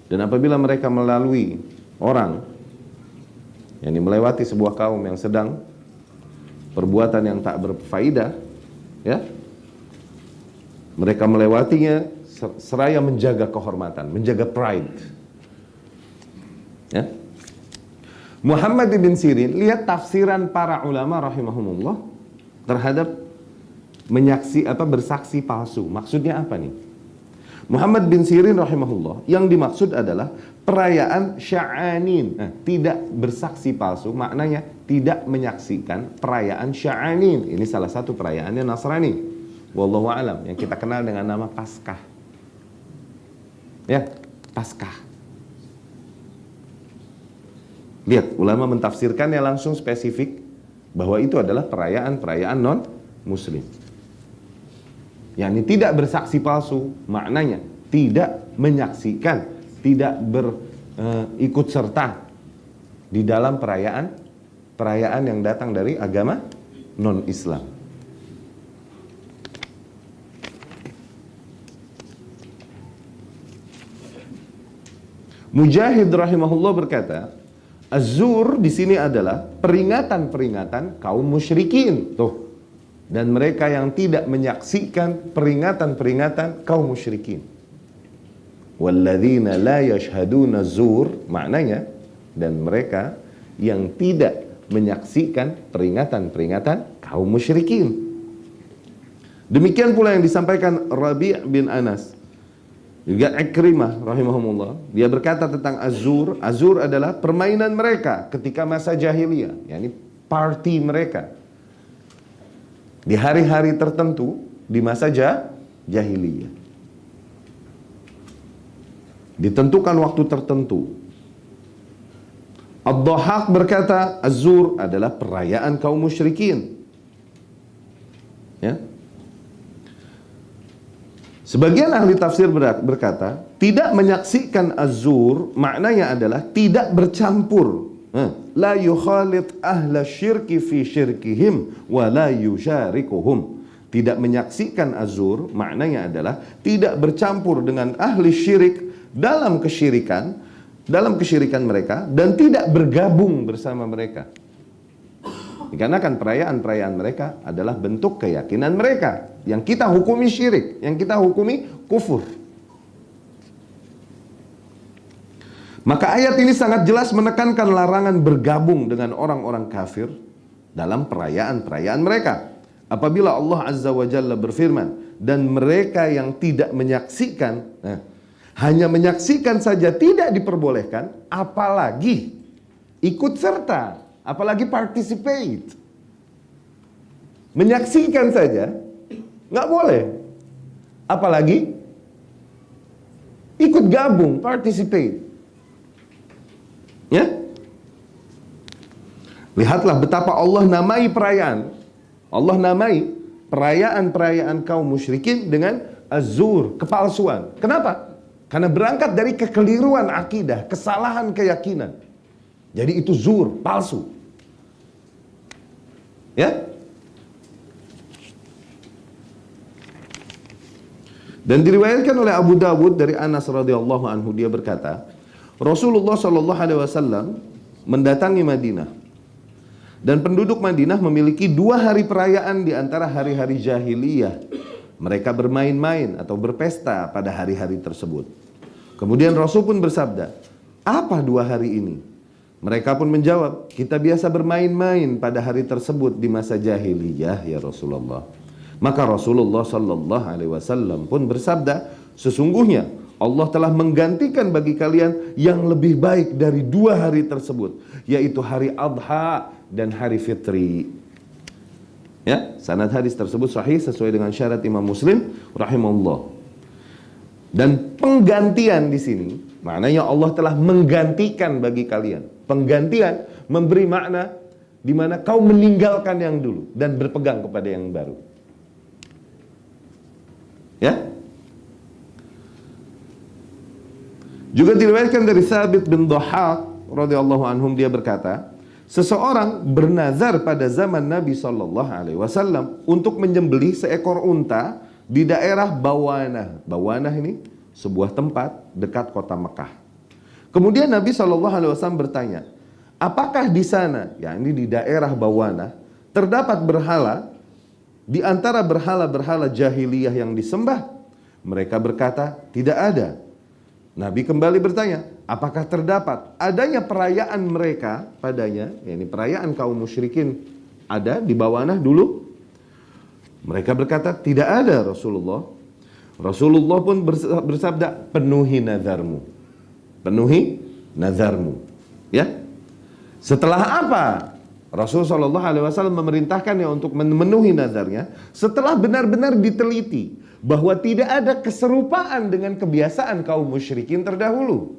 Dan apabila mereka melalui orang, yakni melewati sebuah kaum yang sedang perbuatan yang tak berfaedah, ya, mereka melewatinya seraya menjaga kehormatan, menjaga pride. Ya. Muhammad bin Sirin, lihat tafsiran para ulama rahimahumullah terhadap bersaksi palsu. Maksudnya apa nih? Muhammad bin Sirin rahimahullah, yang dimaksud adalah perayaan sya'anin. Nah, tidak bersaksi palsu maknanya tidak menyaksikan perayaan sya'anin. Ini salah satu perayaannya Nasrani. Wallahu a'lam, yang kita kenal dengan nama Paskah. Ya, Paskah. Lihat, ulama mentafsirkannya langsung spesifik bahwa itu adalah perayaan-perayaan non-muslim. Yakni tidak bersaksi palsu, maknanya tidak menyaksikan, tidak berikut serta di dalam perayaan yang datang dari agama non-Islam. Mujahid rahimahullah berkata, Az-zur di sini adalah peringatan-peringatan kaum musyrikin. Tuh. Dan mereka yang tidak menyaksikan peringatan-peringatan kaum musyrikin. Walladzina la yashhaduna zur, maknanya, dan mereka yang tidak menyaksikan peringatan-peringatan kaum musyrikin. Demikian pula yang disampaikan Rabi' bin Anas, Juga Ikrimah rahimahumullah, dia berkata tentang azur. Azur adalah permainan mereka ketika masa jahiliyah, yakni party mereka di hari-hari tertentu di masa jahiliyah. Ditentukan waktu tertentu. Ad-Dhahhak berkata, azur adalah perayaan kaum musyrikin. Ya. Sebagian ahli tafsir berkata, tidak menyaksikan azur maknanya adalah tidak bercampur. La yukhalit ahla syirki fi syirkihim wa la yusyarikuhum. Tidak menyaksikan azur maknanya adalah tidak bercampur dengan ahli syirik dalam kesyirikan mereka dan tidak bergabung bersama mereka. Dikarenakan perayaan-perayaan mereka adalah bentuk keyakinan mereka yang kita hukumi syirik, yang kita hukumi kufur. Maka ayat ini sangat jelas menekankan larangan bergabung dengan orang-orang kafir dalam perayaan-perayaan mereka. Apabila Allah Azza wa Jalla berfirman, dan mereka yang tidak menyaksikan, hanya menyaksikan saja tidak diperbolehkan, apalagi ikut serta, apalagi participate. Menyaksikan saja nggak boleh, apalagi ikut gabung, participate. Ya, lihatlah betapa Allah namai perayaan. Allah namai perayaan-perayaan kaum musyrikin dengan azur, kepalsuan. Kenapa? Karena berangkat dari kekeliruan akidah, kesalahan keyakinan. Jadi itu zur, palsu. Ya? Dan diriwayatkan oleh Abu Dawud dari Anas radhiyallahu anhu, dia berkata, Rasulullah shallallahu alaihi wasallam mendatangi Madinah. Dan penduduk Madinah memiliki 2 hari perayaan di antara hari-hari jahiliyah. Mereka bermain-main atau berpesta pada hari-hari tersebut. Kemudian Rasul pun bersabda, apa 2 hari ini? Mereka pun menjawab, kita biasa bermain-main pada hari tersebut di masa jahiliyah ya Rasulullah. Maka Rasulullah sallallahu alaihi wasallam pun bersabda, sesungguhnya Allah telah menggantikan bagi kalian yang lebih baik dari 2 hari tersebut, yaitu hari Adha dan hari Fitri. Ya, sanad hadis tersebut sahih sesuai dengan syarat Imam Muslim rahimahullah. Dan penggantian di sini maknanya Allah telah menggantikan bagi kalian. Penggantian memberi makna di mana kau meninggalkan yang dulu dan berpegang kepada yang baru. Ya? Juga diriwayatkan dari Thabit bin Dhahhak radhiyallahu anhum, dia berkata, seseorang bernazar pada zaman Nabi sallallahu alaihi wasallam untuk menyembelih seekor unta di daerah Bawanah. Bawanah ini sebuah tempat dekat kota Mekah. Kemudian Nabi sallallahu alaihi wasallam bertanya, apakah di sana, ya ini di daerah Bawanah, terdapat berhala di antara berhala-berhala jahiliyah yang disembah? Mereka berkata, tidak ada. Nabi kembali bertanya, apakah terdapat adanya perayaan mereka padanya, yakni perayaan kaum musyrikin ada di Bawanah dulu? Mereka berkata, tidak ada Rasulullah. Rasulullah pun bersabda, penuhi nazarmu. Penuhi nazarmu. Ya. Setelah apa? Rasul sallallahu alaihi wasallam memerintahkannya untuk memenuhi nazarnya setelah benar-benar diteliti bahwa tidak ada keserupaan dengan kebiasaan kaum musyrikin terdahulu.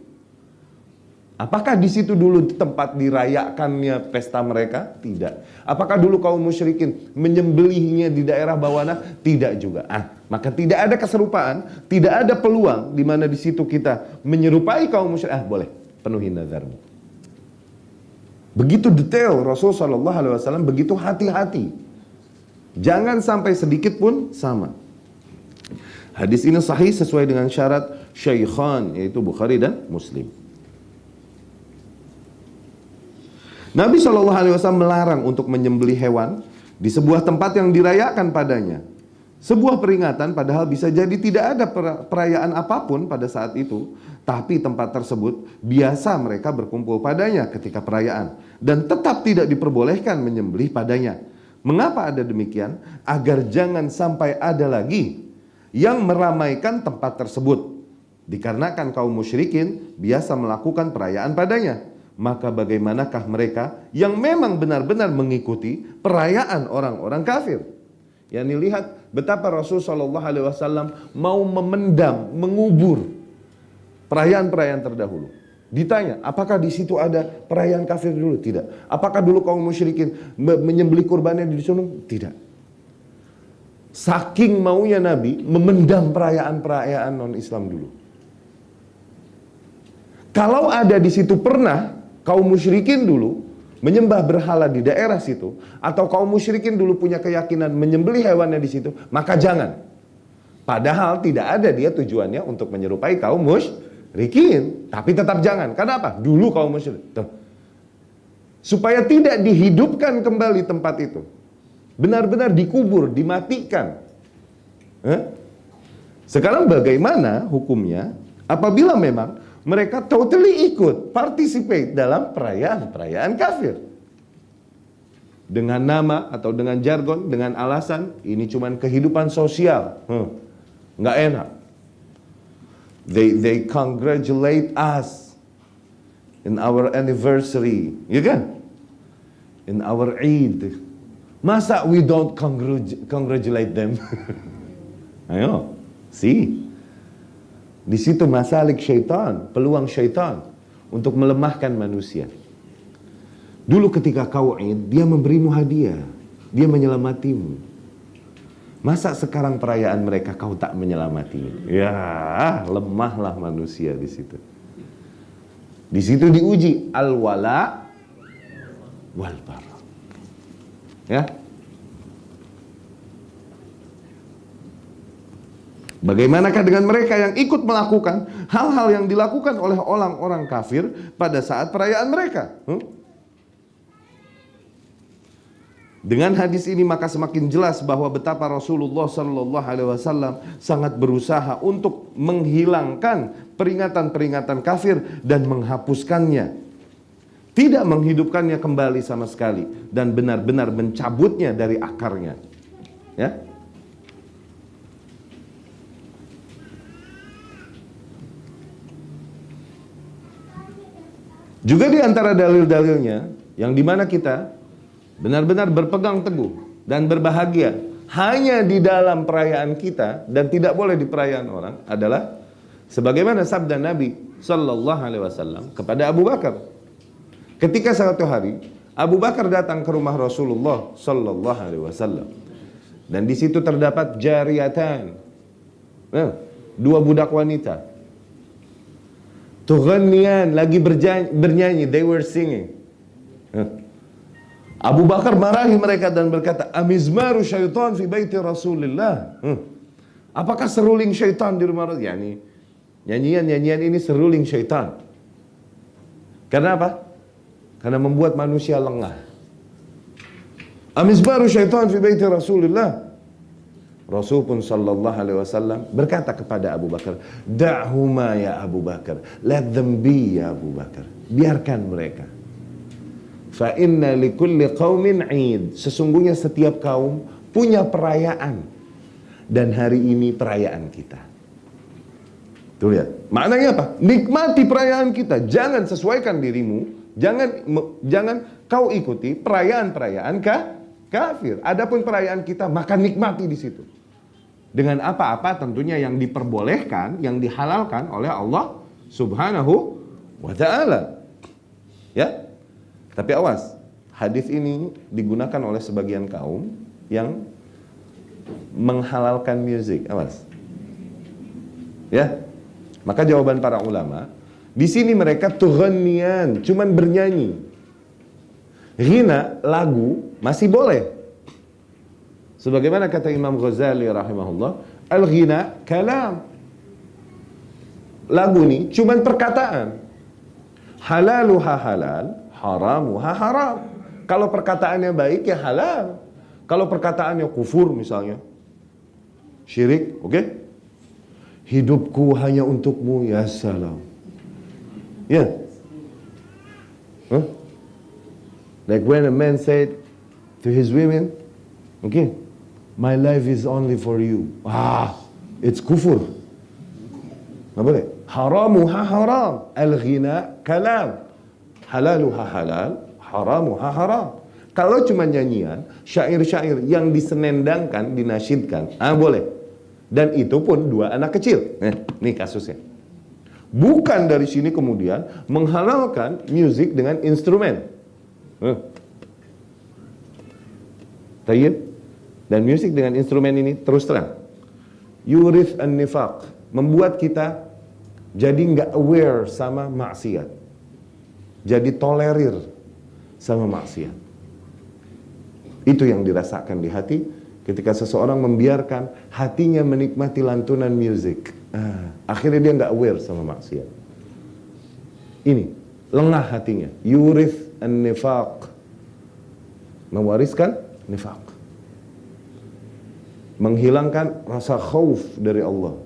Apakah di situ dulu tempat dirayakannya pesta mereka? Tidak. Apakah dulu kaum musyrikin menyembelihnya di daerah Bawanah? Tidak juga. Maka tidak ada keserupaan, tidak ada peluang di mana di situ kita menyerupai kaum musyrikin. Boleh, penuhi nazarmu. Begitu detail Rasul sallallahu alaihi wasallam, begitu hati-hati. Jangan sampai sedikit pun sama. Hadis ini sahih sesuai dengan syarat Syaikhan, yaitu Bukhari dan Muslim. Nabi SAW melarang untuk menyembelih hewan di sebuah tempat yang dirayakan padanya. Sebuah peringatan padahal bisa jadi tidak ada perayaan apapun pada saat itu, tapi tempat tersebut biasa mereka berkumpul padanya ketika perayaan dan tetap tidak diperbolehkan menyembelih padanya. Mengapa ada demikian? Agar jangan sampai ada lagi yang meramaikan tempat tersebut Dikarenakan kaum musyrikin biasa melakukan perayaan padanya, maka bagaimanakah mereka yang memang benar-benar mengikuti perayaan orang-orang kafir? Yani lihat betapa Rasul Shallallahu Alaihi Wasallam mau memendam, mengubur perayaan-perayaan terdahulu. Ditanya, apakah di situ ada perayaan kafir dulu? Tidak. Apakah dulu kaum musyrikin menyembelih kurbannya di sana? Tidak. Saking maunya Nabi memendam perayaan-perayaan non-Islam dulu. Kalau ada di situ pernah kaum musyrikin dulu menyembah berhala di daerah situ, atau kaum musyrikin dulu punya keyakinan menyembelih hewannya di situ, maka jangan. Padahal tidak ada dia tujuannya untuk menyerupai kaum musyrikin, tapi tetap jangan. Karena apa? Dulu kaum musyrik. Supaya tidak dihidupkan kembali tempat itu. Benar-benar dikubur, dimatikan. Sekarang bagaimana hukumnya apabila memang mereka totally ikut, participate dalam perayaan-perayaan kafir. Dengan nama atau dengan jargon, dengan alasan ini cuman kehidupan sosial. Nggak enak. They congratulate us in our anniversary, ya kan? In our Eid. Masa we don't congratulate them? Ayo, see. Di situ masalik syaitan, peluang syaitan untuk melemahkan manusia. Dulu ketika kau Eid, dia memberimu hadiah, dia menyelamatimu. Masa sekarang perayaan mereka kau tak menyelamati? Ya, lemahlah manusia di situ. Di situ diuji al-wala wal bara. Ya. Bagaimanakah dengan mereka yang ikut melakukan hal-hal yang dilakukan oleh orang-orang kafir pada saat perayaan mereka? Dengan hadis ini maka semakin jelas bahwa betapa Rasulullah Sallallahu Alaihi Wasallam sangat berusaha untuk menghilangkan peringatan-peringatan kafir dan menghapuskannya, tidak menghidupkannya kembali sama sekali, dan benar-benar mencabutnya dari akarnya. Ya. Juga di antara dalil-dalilnya yang dimana kita benar-benar berpegang teguh dan berbahagia hanya di dalam perayaan kita dan tidak boleh di perayaan orang adalah sebagaimana sabda Nabi Sallallahu Alaihi Wasallam kepada Abu Bakar. Ketika suatu hari Abu Bakar datang ke rumah Rasulullah Sallallahu Alaihi Wasallam dan di situ terdapat jariyatan, dua budak wanita. Tughanniyan, lagi bernyanyi, they were singing. Abu Bakar marahi mereka dan berkata, amizmaru syaitan fi baiti Rasulillah. Apakah seruling syaitan di rumah Rasul? Yani, nyanyian ini seruling syaitan. Karena apa? Karena membuat manusia lengah. Amizmaru syaitan fi baiti Rasulillah. Rasul pun Sallallahu Alaihi Wasallam berkata kepada Abu Bakar, da'huma ya Abu Bakar, let them be ya Abu Bakar, biarkan mereka. Fa inna likulli qaumin 'id, sesungguhnya setiap kaum punya perayaan dan hari ini perayaan kita. Tuh lihat, maknanya apa? Nikmati perayaan kita, jangan sesuaikan dirimu, jangan kau ikuti perayaan-perayaan kafir. Adapun perayaan kita maka nikmati di situ. Dengan apa-apa tentunya yang diperbolehkan, yang dihalalkan oleh Allah Subhanahu wa ta'ala. Ya. Tapi awas, hadis ini digunakan oleh sebagian kaum yang menghalalkan musik. Awas. Ya. Maka jawaban para ulama, di sini mereka tughanniyan, cuman bernyanyi. Ghina, lagu masih boleh. Sebagaimana kata Imam Ghazali rahimahullah, al-ghina kalam. Lagu ini cuman perkataan. Halaluha halal, haramuha haram. Kalau perkataannya baik ya halal. Kalau perkataannya kufur misalnya, syirik, oke? Hidupku hanya untukmu ya salam. Ya. Like when a man said to his women, okay, my life is only for you. It's kufur. Nggak boleh. haramuha haram, al-ghina kalam, halaluha halal, haramuha haram. Kalau cuma nyanyian, syair-syair yang disenendangkan, dinasyidkan, boleh. Dan itu pun 2 anak kecil. Nih kasusnya. Bukan dari sini kemudian menghalalkan musik dengan instrumen. Tayyib. Dan musik dengan instrumen ini terus terang yurith an-nifaq, membuat kita jadi nggak aware sama maksiat, jadi tolerir sama maksiat. Itu yang dirasakan di hati ketika seseorang membiarkan hatinya menikmati lantunan musik. Akhirnya dia nggak aware sama maksiat. Ini lengah hatinya, yurith an-nifaq, mewariskan nifaq, menghilangkan rasa khauf dari Allah,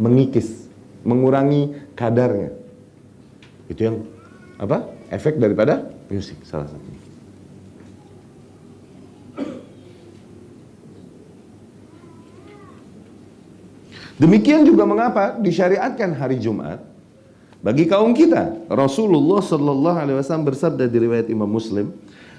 mengikis, mengurangi kadarnya. Itu yang apa? Efek daripada musik salah satunya. Demikian juga mengapa disyariatkan hari Jumat bagi kaum kita. Rasulullah sallallahu alaihi wasallam bersabda di riwayat Imam Muslim,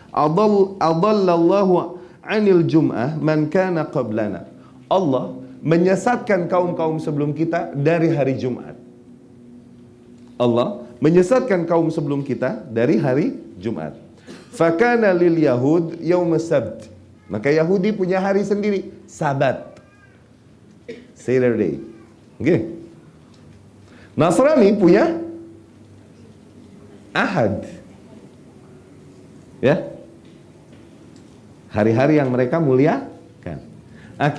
"Adallallahu 'anil jum'ah man kana qablana." Allah menyesatkan kaum-kaum sebelum kita dari hari Jumat. Allah menyesatkan kaum sebelum kita dari hari Jumat. Fakana lil yahud yaum as-sabt. Maka Yahudi punya hari sendiri, Sabat. Saturday. Okay. Nasrani punya Ahad. Ya. Hari-hari yang mereka muliakan.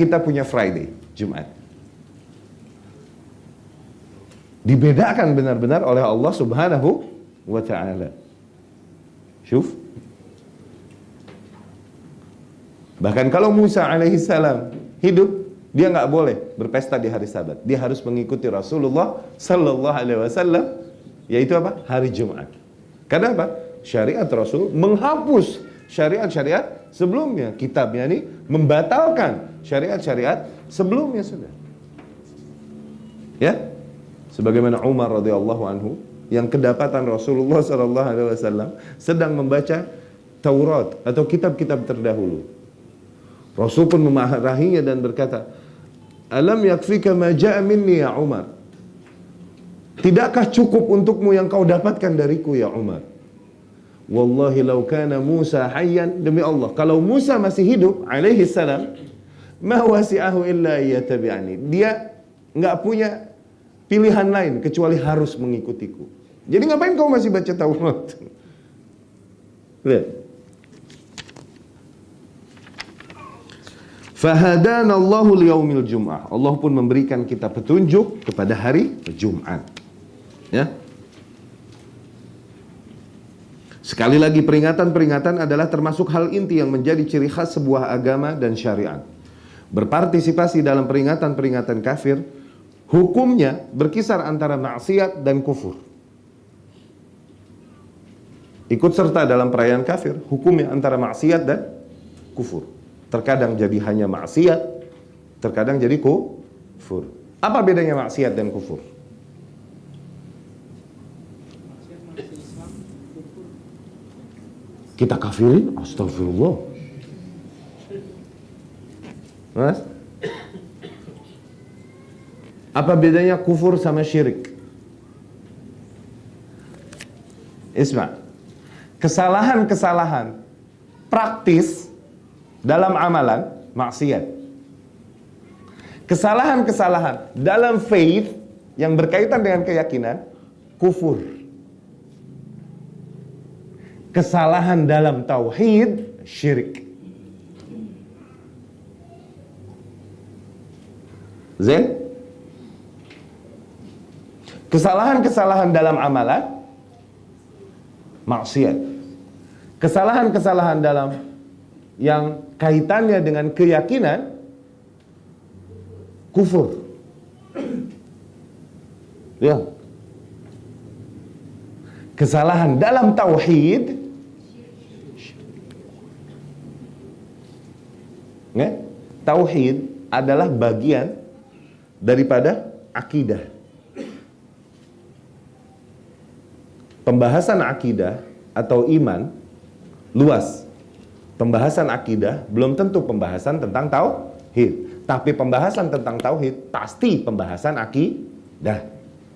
Kita punya Friday, Jumat. Dibedakan benar-benar oleh Allah Subhanahu wa ta'ala. Syuf. Bahkan kalau Musa alaihi salam hidup, dia nggak boleh berpesta di hari Sabat. Dia harus mengikuti Rasulullah sallallahu alaihi wasallam, yaitu apa? Hari Jumat. Karena apa? Syariat Rasul menghapus syariat-syariat sebelumnya. Kitabnya ini membatalkan syariat-syariat sebelumnya sudah. Ya? Sebagaimana Umar radhiyallahu anhu yang kedapatan Rasulullah sallallahu alaihi wasallam sedang membaca Taurat atau kitab-kitab terdahulu. Rasul pun memarahinya dan berkata, "Alam yakfika ma ja'a minni ya Umar?" Tidakkah cukup untukmu yang kau dapatkan dariku ya Umar? Wallahi law kana Musa hayyan, demi Allah, kalau Musa masih hidup alaihi salam, ma wasi'ahu illa yattabi'ani. Dia enggak punya pilihan lain kecuali harus mengikutiku. Jadi ngapain kau masih baca Taurat? Lihat. Fahadana Allahu liyaumil jum'ah. Allah pun memberikan kita petunjuk kepada hari Jumat. Ya. Sekali lagi peringatan-peringatan adalah termasuk hal inti yang menjadi ciri khas sebuah agama dan syariat. Berpartisipasi dalam peringatan-peringatan kafir, hukumnya berkisar antara maksiat dan kufur. Ikut serta dalam perayaan kafir, hukumnya antara maksiat dan kufur. Terkadang jadi hanya maksiat, terkadang jadi kufur. Apa bedanya maksiat dan kufur? Kita kafirin, astagfirullah. Mas? Apa bedanya kufur sama syirik? Isma. Kesalahan-kesalahan praktis dalam amalan, maksiat. Kesalahan-kesalahan dalam faith yang berkaitan dengan keyakinan, kufur. Kesalahan dalam tauhid, syirik. Zen? Kesalahan-kesalahan dalam amalan, maksiat. Kesalahan-kesalahan dalam yang kaitannya dengan keyakinan, kufur. Ya. Kesalahan dalam tauhid, ya? Tauhid adalah bagian daripada akidah. pembahasan akidah atau iman luas. Pembahasan akidah belum tentu pembahasan tentang tauhid. Tapi pembahasan tentang tauhid pasti pembahasan akidah.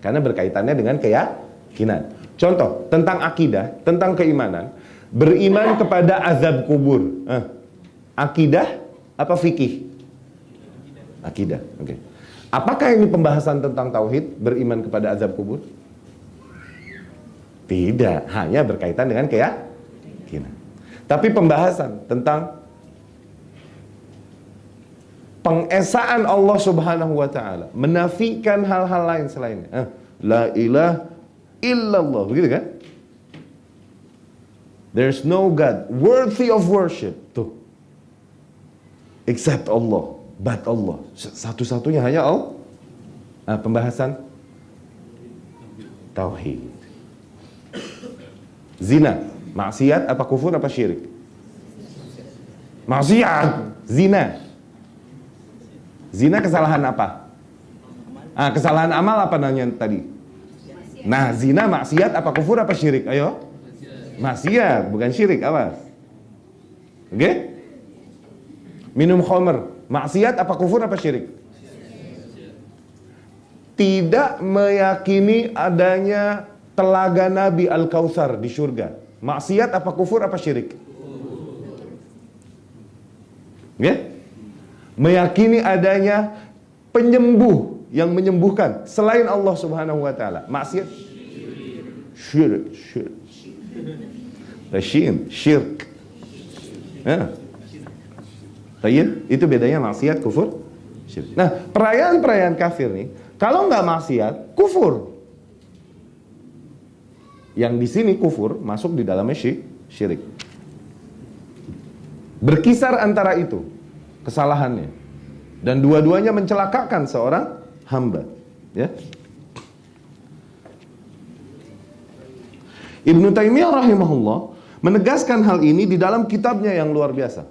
Karena berkaitannya dengan keyakinan. Contoh, tentang akidah, tentang keimanan. Beriman kepada azab kubur. Akidah apa fikih? Akidah. Oke. Apakah ini pembahasan tentang tauhid, beriman kepada azab kubur? Tidak, hanya berkaitan dengan keyakinan. Tapi pembahasan tentang pengesaan Allah Subhanahu wa taala, menafikan hal-hal lain selainnya. La ilaha illallah, begitu kan? There's no God worthy of worship. Tuh. Except Allah, but Allah. Satu-satunya hanya Allah. Pembahasan tauhid. Zina, maksiat apa kufur apa syirik? Maksiat, zina. Zina kesalahan apa? Kesalahan amal apa nanya tadi? Nah, zina maksiat apa kufur apa syirik? Ayo. Maksiat, bukan syirik, awas. Oke? Minum khamr, maksiat apa kufur apa syirik? Tidak meyakini adanya telaga Nabi Al-Kautsar di surga. Maksiat apa kufur apa syirik? Ya? Meyakini adanya penyembuh yang menyembuhkan selain Allah Subhanahu wa taala. Maksiat? Syirik. Syirk. Ya. Tayyib, itu bedanya maksiat, kufur, syirik. Nah, perayaan-perayaan kafir nih, kalau nggak maksiat, kufur. Yang di sini kufur masuk di dalamnya syirik. Berkisar antara itu kesalahannya, dan dua-duanya mencelakakan seorang hamba. Ya. Ibnu Taimiyah rahimahullah menegaskan hal ini di dalam kitabnya yang luar biasa,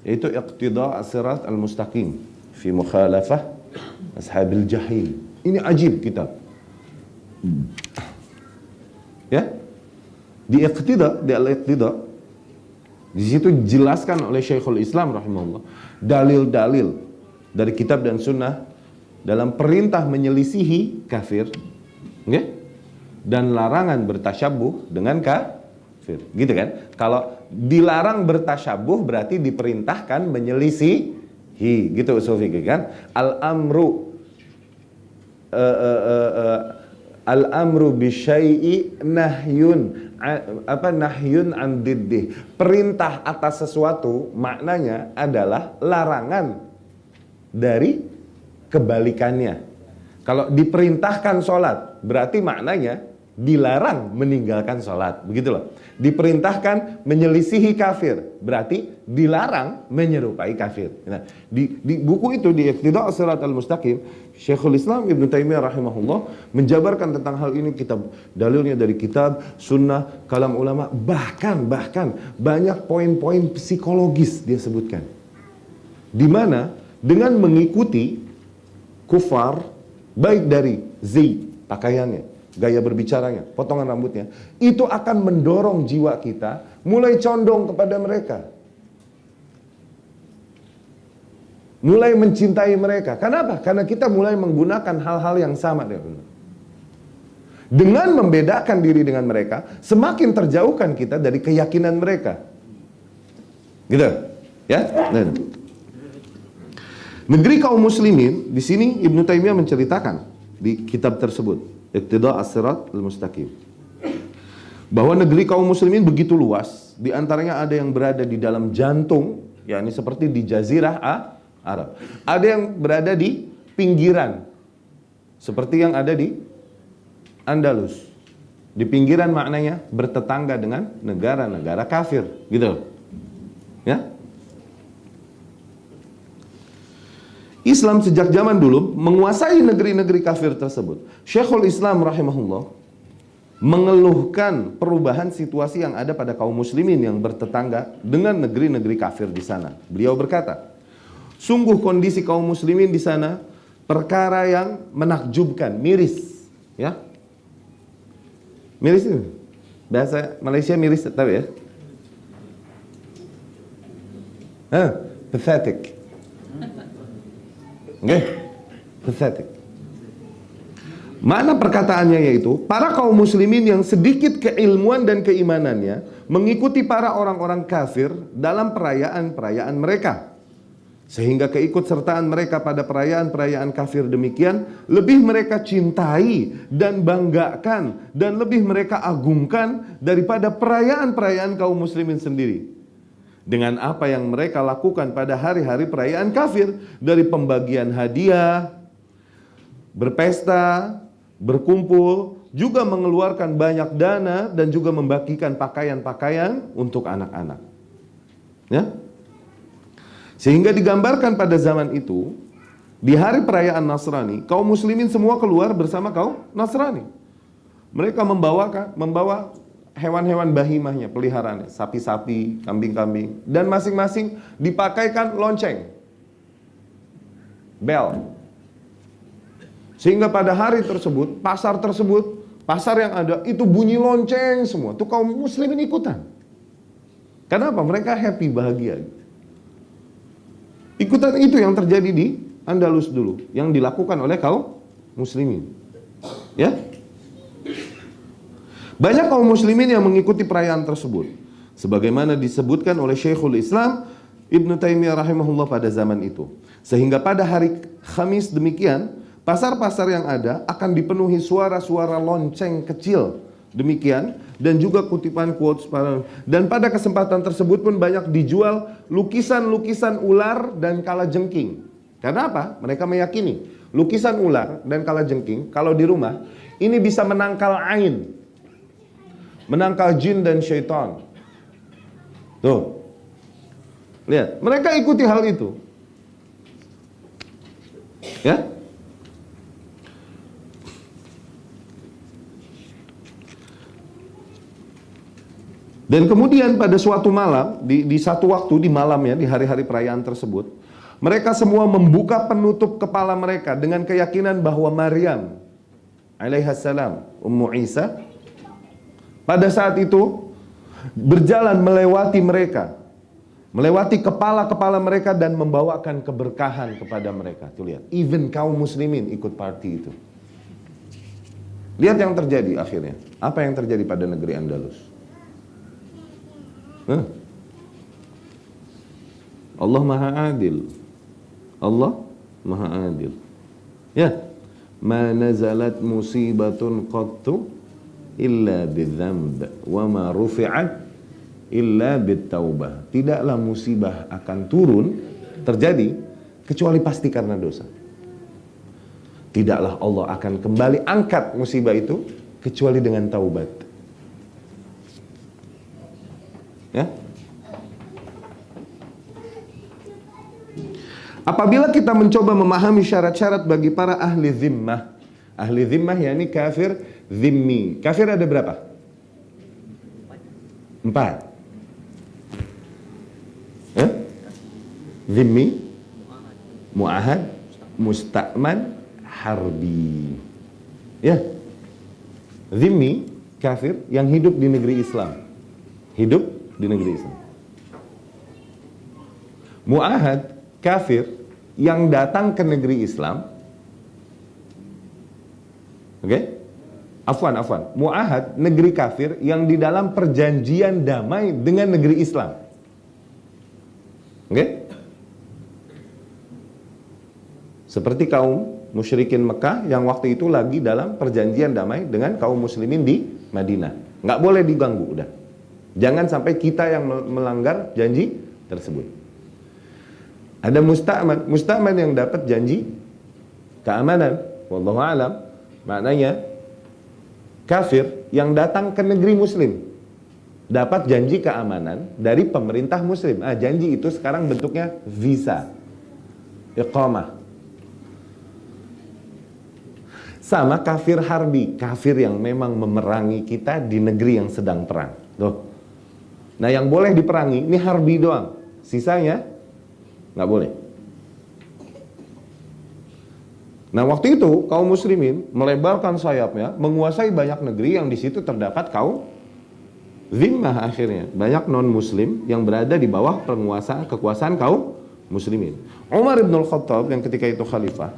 yaitu Iqtida' as-Sirat al-Mustaqim fi Mukhalafah Ashabil Jahil. Ini ajib kitab. Ya, di Iqtida', di Al-Iqtida', di situ dijelaskan oleh Syekhul Islam rahimahullah dalil-dalil dari kitab dan sunnah dalam perintah menyelisihi kafir, okay? Dan larangan bertasyabuh dengan kafir, gitu kan? Kalau dilarang bertasyabuh berarti diperintahkan menyelisihi, gitu usul fikih kan? Al-amru bisyai'i nahyun nahyun an diddih. Perintah atas sesuatu maknanya adalah larangan dari kebalikannya. Kalau diperintahkan sholat berarti maknanya dilarang meninggalkan sholat, begitu loh. Diperintahkan menyelisihi kafir berarti dilarang menyerupai kafir. Nah, di buku itu, di Iqtida' as-Sirat al-Mustaqim, Syekhul Islam Ibnu Taimiyah rahimahullah menjabarkan tentang hal ini. Kitab dalilnya dari kitab, sunnah, kalam ulama, bahkan banyak poin-poin psikologis dia sebutkan, di mana dengan mengikuti kufar, baik dari pakaiannya, gaya berbicaranya, potongan rambutnya, itu akan mendorong jiwa kita mulai condong kepada mereka, mulai mencintai mereka. Kenapa? Karena kita mulai menggunakan hal-hal yang sama dengan membedakan diri dengan mereka, semakin terjauhkan kita dari keyakinan mereka. Gitu, ya? Negeri kaum muslimin, di sini Ibnu Taimiyah menceritakan di kitab tersebut, Iqtida' as-Sirat al-Mustaqim, bahwa negeri kaum muslimin begitu luas, di antaranya ada yang berada di dalam jantung, yakni seperti di Jazirah Arab. Ada yang berada di pinggiran, seperti yang ada di Andalus. Di pinggiran maknanya bertetangga dengan negara-negara kafir, gitu. Ya? Islam sejak zaman dulu menguasai negeri-negeri kafir tersebut. Syekhul Islam rahimahullah mengeluhkan perubahan situasi yang ada pada kaum muslimin yang bertetangga dengan negeri-negeri kafir di sana. Beliau berkata, sungguh kondisi kaum muslimin di sana perkara yang menakjubkan, miris, ya. Miris itu. Bahasa Malaysia miris, tahu ya? Pathetic. Oke? Pathetic. Mana perkataannya yaitu, para kaum muslimin yang sedikit keilmuan dan keimanannya mengikuti para orang-orang kafir dalam perayaan-perayaan mereka. Sehingga keikutsertaan mereka pada perayaan-perayaan kafir demikian lebih mereka cintai dan banggakan dan lebih mereka agungkan daripada perayaan-perayaan kaum muslimin sendiri. Dengan apa yang mereka lakukan pada hari-hari perayaan kafir, dari pembagian hadiah, berpesta, berkumpul, juga mengeluarkan banyak dana dan juga membagikan pakaian-pakaian untuk anak-anak. Ya? Sehingga digambarkan pada zaman itu, di hari perayaan Nasrani, kaum muslimin semua keluar bersama kaum Nasrani. Mereka membawa hewan-hewan bahimahnya, peliharaannya, sapi-sapi, kambing-kambing, dan masing-masing dipakaikan lonceng, bel. Sehingga pada hari tersebut, pasar yang ada itu bunyi lonceng semua. Tuh kaum muslimin ikutan. Kenapa? Mereka happy, bahagia. Ikutan itu yang terjadi di Andalus dulu, yang dilakukan oleh kaum muslimin. Ya? Banyak kaum muslimin yang mengikuti perayaan tersebut, sebagaimana disebutkan oleh Syekhul Islam Ibnu Taimiyah rahimahullah pada zaman itu. Sehingga pada hari Khamis demikian, pasar-pasar yang ada akan dipenuhi suara-suara lonceng kecil demikian, dan juga kutipan quotes dan pada kesempatan tersebut pun banyak dijual lukisan-lukisan ular dan kalajengking. Karena apa? Mereka meyakini lukisan ular dan kalajengking kalau di rumah ini bisa menangkal ain, menangkal jin dan syaitan. Tuh, lihat, mereka ikuti hal itu. Ya. Dan kemudian pada suatu malam, di satu waktu di malamnya, di hari-hari perayaan tersebut, mereka semua membuka penutup kepala mereka dengan keyakinan bahwa Maryam alaihissalam, Ummu Isa, pada saat itu berjalan melewati mereka, melewati kepala-kepala mereka dan membawakan keberkahan kepada mereka. Tuh lihat, even kaum muslimin ikut party itu. Lihat yang terjadi akhirnya. Apa yang terjadi pada negeri Andalus? Allah Maha Adil. Allah Maha Adil. Ya, ma nazalat musibatun qattu illa bidzamb wa ma rufi'at illa bittaubah. Tidaklah musibah akan turun terjadi kecuali pasti karena dosa. Tidaklah Allah akan kembali angkat musibah itu kecuali dengan taubat. Ya. Apabila kita mencoba memahami syarat-syarat bagi para ahli zimmah. Ahli zimmah yakni kafir zimmi. Kafir ada berapa? 4. Zimmi, mu'ahad, musta'man, harbi. Ya. Zimmi, kafir yang hidup di negeri Islam. Hidup di negeri Islam. Mu'ahad, kafir yang datang ke negeri Islam. Oke? Afwan. Mu'ahad, negeri kafir yang di dalam perjanjian damai dengan negeri Islam. Oke? Seperti kaum musyrikin Mekah yang waktu itu lagi dalam perjanjian damai dengan kaum muslimin di Madinah. Nggak boleh diganggu udah. Jangan sampai kita yang melanggar janji tersebut. Ada musta'man. Musta'man yang dapat janji keamanan. Wallahu a'lam. Maknanya kafir yang datang ke negeri muslim dapat janji keamanan dari pemerintah muslim. Janji itu sekarang bentuknya visa, iqamah. Sama kafir harbi, kafir yang memang memerangi kita di negeri yang sedang perang. Tuh. Nah, yang boleh diperangi ini harbi doang, sisanya nggak boleh. Nah, waktu itu kaum muslimin melebarkan sayapnya, menguasai banyak negeri yang di situ terdapat kaum zimmah akhirnya. Banyak non-muslim yang berada di bawah kekuasaan kaum muslimin. Umar ibn al-Khattab yang ketika itu khalifah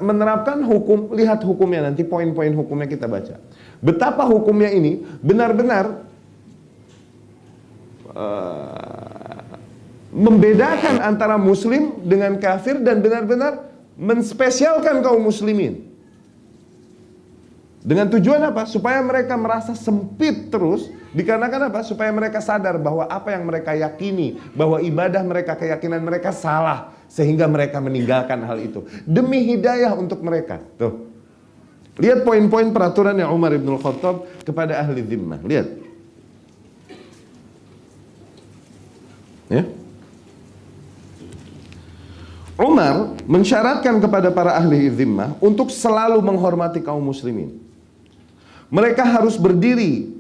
menerapkan hukum, lihat hukumnya nanti, poin-poin hukumnya kita baca. Betapa hukumnya ini benar-benar membedakan antara muslim dengan kafir dan benar-benar menspesialkan kaum muslimin. Dengan tujuan apa? Supaya mereka merasa sempit terus. Dikarenakan apa? Supaya mereka sadar bahwa apa yang mereka yakini, bahwa ibadah mereka, keyakinan mereka salah, sehingga mereka meninggalkan hal itu demi hidayah untuk mereka. Tuh, lihat poin-poin peraturan yang Umar ibn al-Khattab kepada ahli zimmah. Lihat ya. Umar mensyaratkan kepada para ahli zimmah untuk selalu menghormati kaum muslimin. Mereka harus berdiri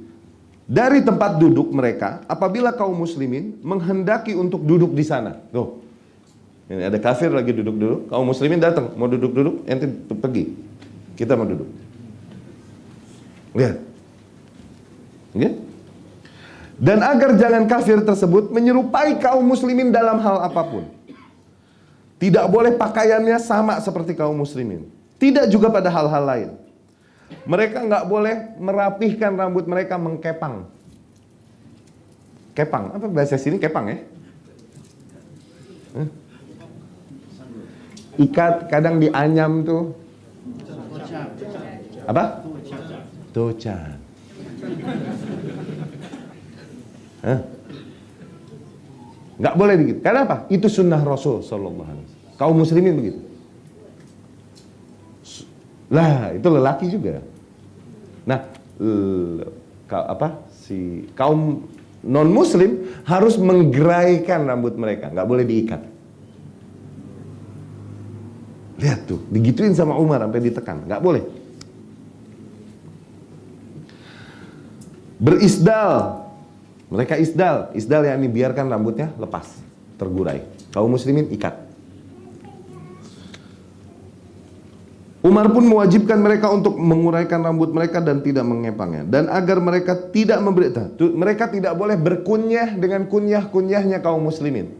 dari tempat duduk mereka apabila kaum muslimin menghendaki untuk duduk di sana. Tuh, ini ada kafir lagi duduk-duduk, kaum muslimin datang mau duduk-duduk, ente pergi, kita mau duduk. Lihat, ya? Dan agar jangan kafir tersebut menyerupai kaum muslimin dalam hal apapun. Tidak boleh pakaiannya sama seperti kaum muslimin. Tidak juga pada hal-hal lain. Mereka nggak boleh merapihkan rambut mereka, mengkepang. Kepang, apa bahasa sini kepang ya? Ikat, kadang dianyam tuh. Apa? Tocan. Nggak boleh begitu. Kenapa? Itu sunnah Rasul Sallallahu Alaihi Wasallam. Kaum muslimin begitu. Lah, itu lelaki juga. Nah, kaum non muslim harus menggeraikan rambut mereka, nggak boleh diikat. Lihat tuh, digituin sama Umar sampai ditekan, nggak boleh. Berisdal, mereka isdal yang dibiarkan rambutnya lepas, tergurai. Kaum muslimin ikat. Umar pun mewajibkan mereka untuk menguraikan rambut mereka dan tidak mengepangnya, dan agar mereka tidak mereka tidak boleh berkunyah dengan kunyah-kunyahnya kaum muslimin.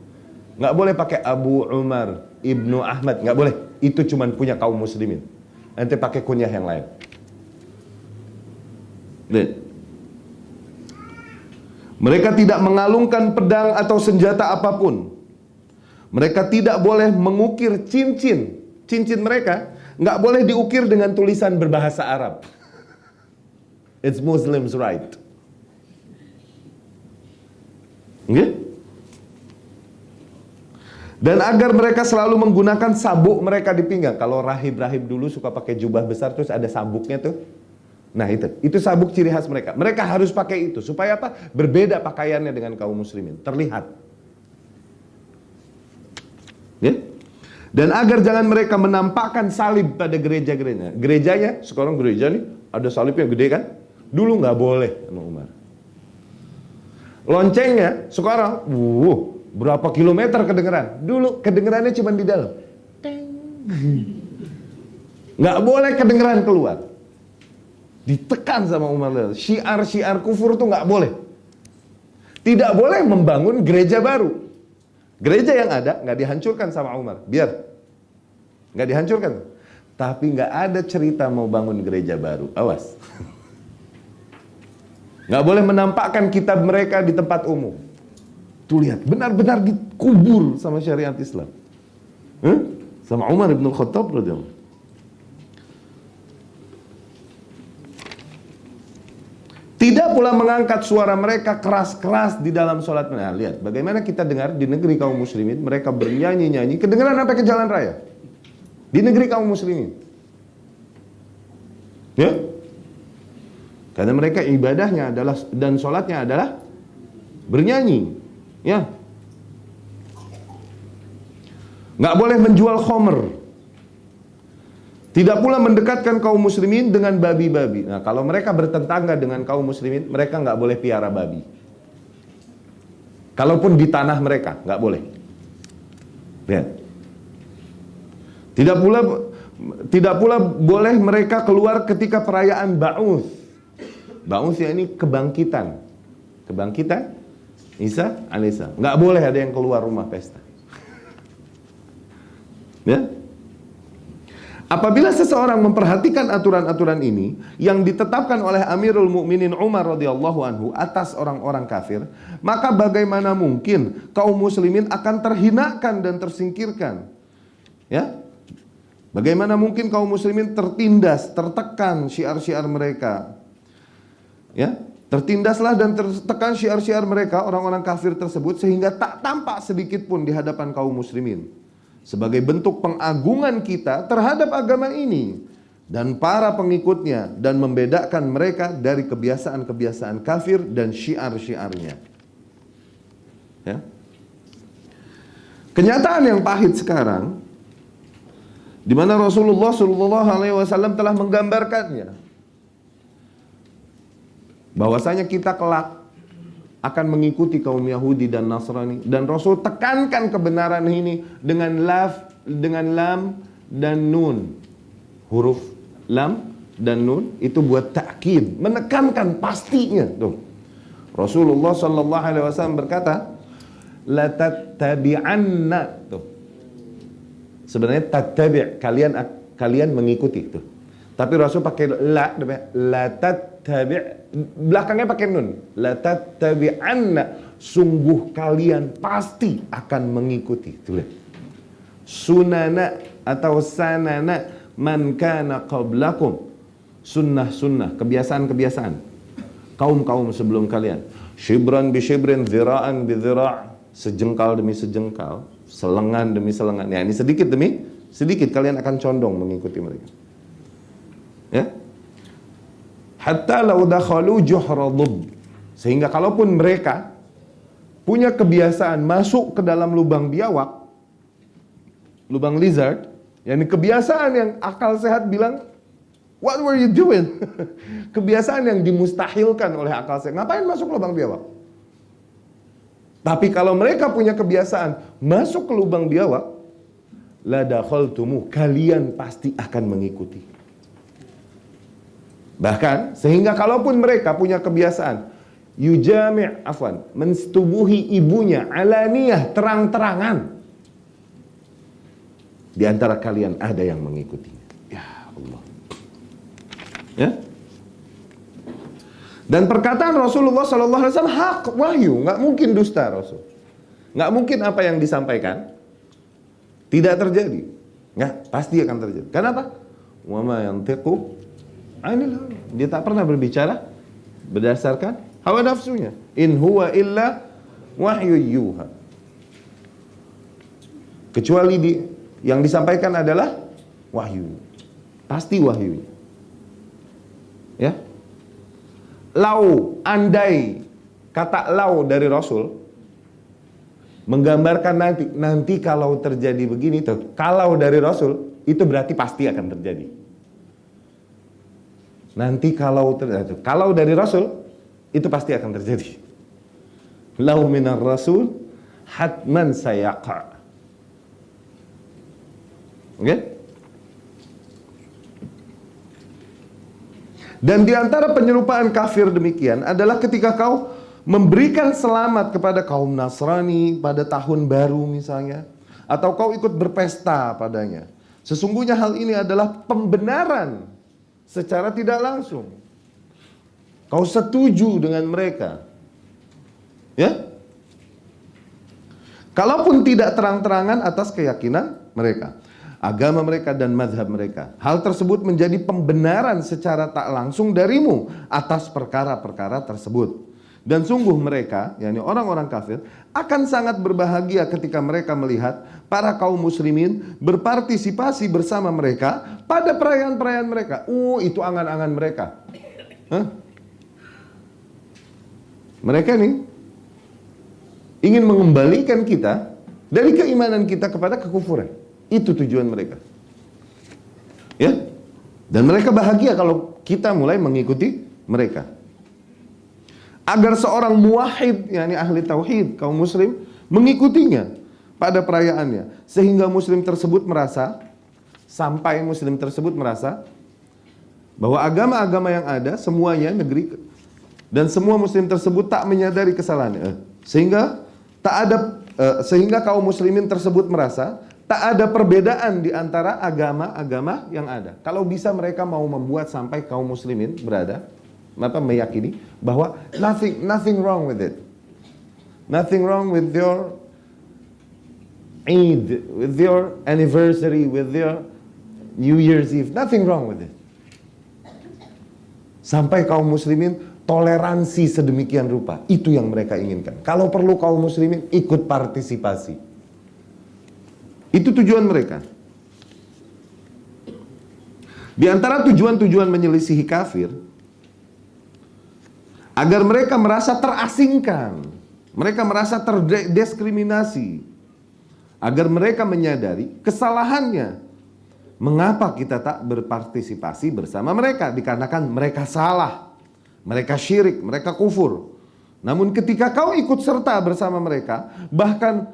Nggak boleh pakai Abu Umar, Ibnu Ahmad, nggak boleh. Itu cuman punya kaum muslimin. Nanti pakai kunyah yang lain. Lihat. Mereka tidak mengalungkan pedang atau senjata apapun. Mereka tidak boleh mengukir cincin. Cincin mereka nggak boleh diukir dengan tulisan berbahasa Arab. It's Muslims' right. Okay? Dan agar mereka selalu menggunakan sabuk mereka di pinggang. Kalau rahib-rahib dulu suka pakai jubah besar terus ada sabuknya tuh. Nah itu sabuk ciri khas mereka. Mereka harus pakai itu supaya apa? Berbeda pakaiannya dengan kaum muslimin, terlihat. Ya? Dan agar jangan mereka menampakkan salib pada gereja-gerejanya. Gerejanya, sekarang gereja nih ada salibnya gede kan? Dulu nggak boleh sama Umar. Loncengnya sekarang, berapa kilometer kedengeran? Dulu kedengerannya cuma di dalam. Nggak boleh kedengeran keluar. Ditekan sama Umar. Syiar-syiar kufur tuh nggak boleh. Tidak boleh membangun gereja baru. Gereja yang ada nggak dihancurkan sama Umar, biar nggak dihancurkan. Tapi nggak ada cerita mau bangun gereja baru, awas. Nggak boleh menampakkan kitab mereka di tempat umum. Tuh lihat, benar-benar dikubur sama syariat Islam, sama Umar ibn Khattab radhiyallahu. Tidak pula mengangkat suara mereka keras-keras di dalam sholat. Nah, lihat bagaimana kita dengar di negeri kaum muslimin, mereka bernyanyi-nyanyi, kedengaran sampai ke jalan raya. Di negeri kaum muslimin. Ya? Karena mereka ibadahnya adalah dan sholatnya adalah bernyanyi. Ya. Nggak boleh menjual khomer. Tidak pula mendekatkan kaum muslimin dengan babi-babi. Nah, kalau mereka bertetangga dengan kaum muslimin, mereka nggak boleh piara babi. Kalaupun di tanah mereka, nggak boleh. Lihat. Tidak pula Tidak pula boleh mereka keluar ketika perayaan Ba'uts. Ba'uts ya ini kebangkitan. Kebangkitan Isa alaihissalam. Nggak boleh ada yang keluar rumah pesta. Ya. Apabila seseorang memperhatikan aturan-aturan ini yang ditetapkan oleh Amirul Mukminin Umar radhiyallahu anhu atas orang-orang kafir, maka bagaimana mungkin kaum muslimin akan terhinakan dan tersingkirkan? Ya? Bagaimana mungkin kaum muslimin tertindas, tertekan syiar-syiar mereka? Ya? Tertindaslah dan tertekan syiar-syiar mereka, orang-orang kafir tersebut, sehingga tak tampak sedikit pun di hadapan kaum muslimin. Sebagai bentuk pengagungan kita terhadap agama ini dan para pengikutnya, dan membedakan mereka dari kebiasaan-kebiasaan kafir dan syiar-syiarnya. Ya. Kenyataan yang pahit sekarang, di mana Rasulullah SAW telah menggambarkannya, bahwasanya kita kelak akan mengikuti kaum Yahudi dan Nasrani, dan Rasul tekankan kebenaran ini dengan lam dan nun. Huruf lam dan nun itu buat ta'kid, menekankan pastinya. Tuh. Rasulullah SAW berkata, la tattabi'anna. Tuh. Sebenarnya tattabi', kalian mengikuti tuh. Tapi Rasul pakai la tattabi', belakangnya pakai nun. La tattabi'anna, sungguh kalian pasti akan mengikuti. Tuh. Sunana atau sanana man kana qablakum, sunnah-sunnah, kebiasaan-kebiasaan kaum-kaum sebelum kalian. Shibran bi shibrin, zira'an bi zira', sejengkal demi sejengkal, selengan demi selengan. Ya, ini sedikit demi sedikit kalian akan condong mengikuti mereka. Ya. Hatta law dakhalu juhra dhub, sehingga kalaupun mereka punya kebiasaan masuk ke dalam lubang biawak, lubang lizard, yakni kebiasaan yang akal sehat bilang, what were you doing? Kebiasaan yang dimustahilkan oleh akal sehat. Ngapain masuk lubang biawak? Tapi kalau mereka punya kebiasaan masuk ke lubang biawak, la dakhaltumu, kalian pasti akan mengikuti. Bahkan sehingga kalaupun mereka punya kebiasaan mensetubuhi ibunya alaniyah, terang-terangan, di antara kalian ada yang mengikutinya. Ya Allah. Ya. Dan perkataan Rasulullah SAW hak, wahyu, nggak mungkin dusta Rasul. Nggak mungkin apa yang disampaikan tidak terjadi. Nggak, pasti akan terjadi. Kenapa? Wa ma yantiqu anil hawa. Dia tak pernah berbicara berdasarkan hawa nafsunya. In huwa illa wahyu yuha. Kecuali yang disampaikan adalah wahyu. Pasti wahyu. Ya. Lau, andai, kata lau dari Rasul menggambarkan nanti kalau terjadi begini tuh. Kalau dari Rasul itu berarti pasti akan terjadi. Nanti kalau dari Rasul itu pasti akan terjadi. Lau minar Rasul hatman sayaqa. Oke? Dan di antara penyerupaan kafir demikian adalah ketika kau memberikan selamat kepada kaum Nasrani pada tahun baru misalnya, atau kau ikut berpesta padanya. Sesungguhnya hal ini adalah pembenaran secara tidak langsung. Kau setuju dengan mereka. Ya? Kalaupun tidak terang-terangan atas keyakinan mereka, agama mereka dan mazhab mereka. Hal tersebut menjadi pembenaran secara tak langsung darimu atas perkara-perkara tersebut. Dan sungguh mereka, yakni orang-orang kafir, akan sangat berbahagia ketika mereka melihat para kaum muslimin berpartisipasi bersama mereka pada perayaan-perayaan mereka. Itu angan-angan mereka. Mereka nih ingin mengembalikan kita dari keimanan kita kepada kekufuran. Itu tujuan mereka. Ya. Dan mereka bahagia kalau kita mulai mengikuti mereka. Agar seorang muwahhid, yakni ahli tauhid, kaum muslim, mengikutinya pada perayaannya. Sehingga muslim tersebut merasa sampai muslim tersebut merasa bahwa agama-agama yang ada semuanya negeri dan semua muslim tersebut tak menyadari kesalahannya, sehingga kaum muslimin tersebut merasa tak ada perbedaan di antara agama-agama yang ada. Kalau bisa mereka mau membuat sampai kaum muslimin meyakini bahwa nothing wrong with it. Nothing wrong with your Eid, with your anniversary, with your New Year's Eve. Nothing wrong with it. Sampai kaum muslimin toleransi sedemikian rupa. Itu yang mereka inginkan. Kalau perlu kaum muslimin ikut partisipasi. Itu tujuan mereka. Di antara tujuan-tujuan menyelisihi kafir, agar mereka merasa terasingkan, mereka merasa terdiskriminasi, agar mereka menyadari kesalahannya. Mengapa kita tak berpartisipasi bersama mereka? Dikarenakan mereka salah, mereka syirik, mereka kufur. Namun ketika kau ikut serta bersama mereka, bahkan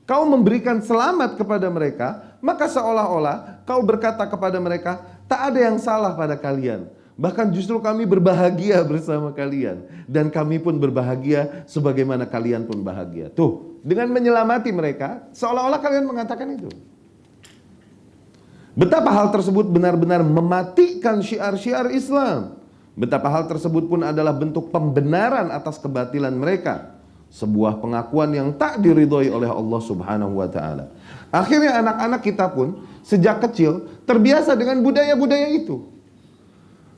kau memberikan selamat kepada mereka, maka seolah-olah kau berkata kepada mereka, tak ada yang salah pada kalian. Bahkan justru kami berbahagia bersama kalian. Dan kami pun berbahagia sebagaimana kalian pun bahagia. Tuh, dengan menyelamati mereka, seolah-olah kalian mengatakan itu. Betapa hal tersebut benar-benar mematikan syiar-syiar Islam. Betapa hal tersebut pun adalah bentuk pembenaran atas kebatilan mereka. Sebuah pengakuan yang tak diridhoi oleh Allah Subhanahu wa ta'ala. Akhirnya anak-anak kita pun sejak kecil terbiasa dengan budaya-budaya itu.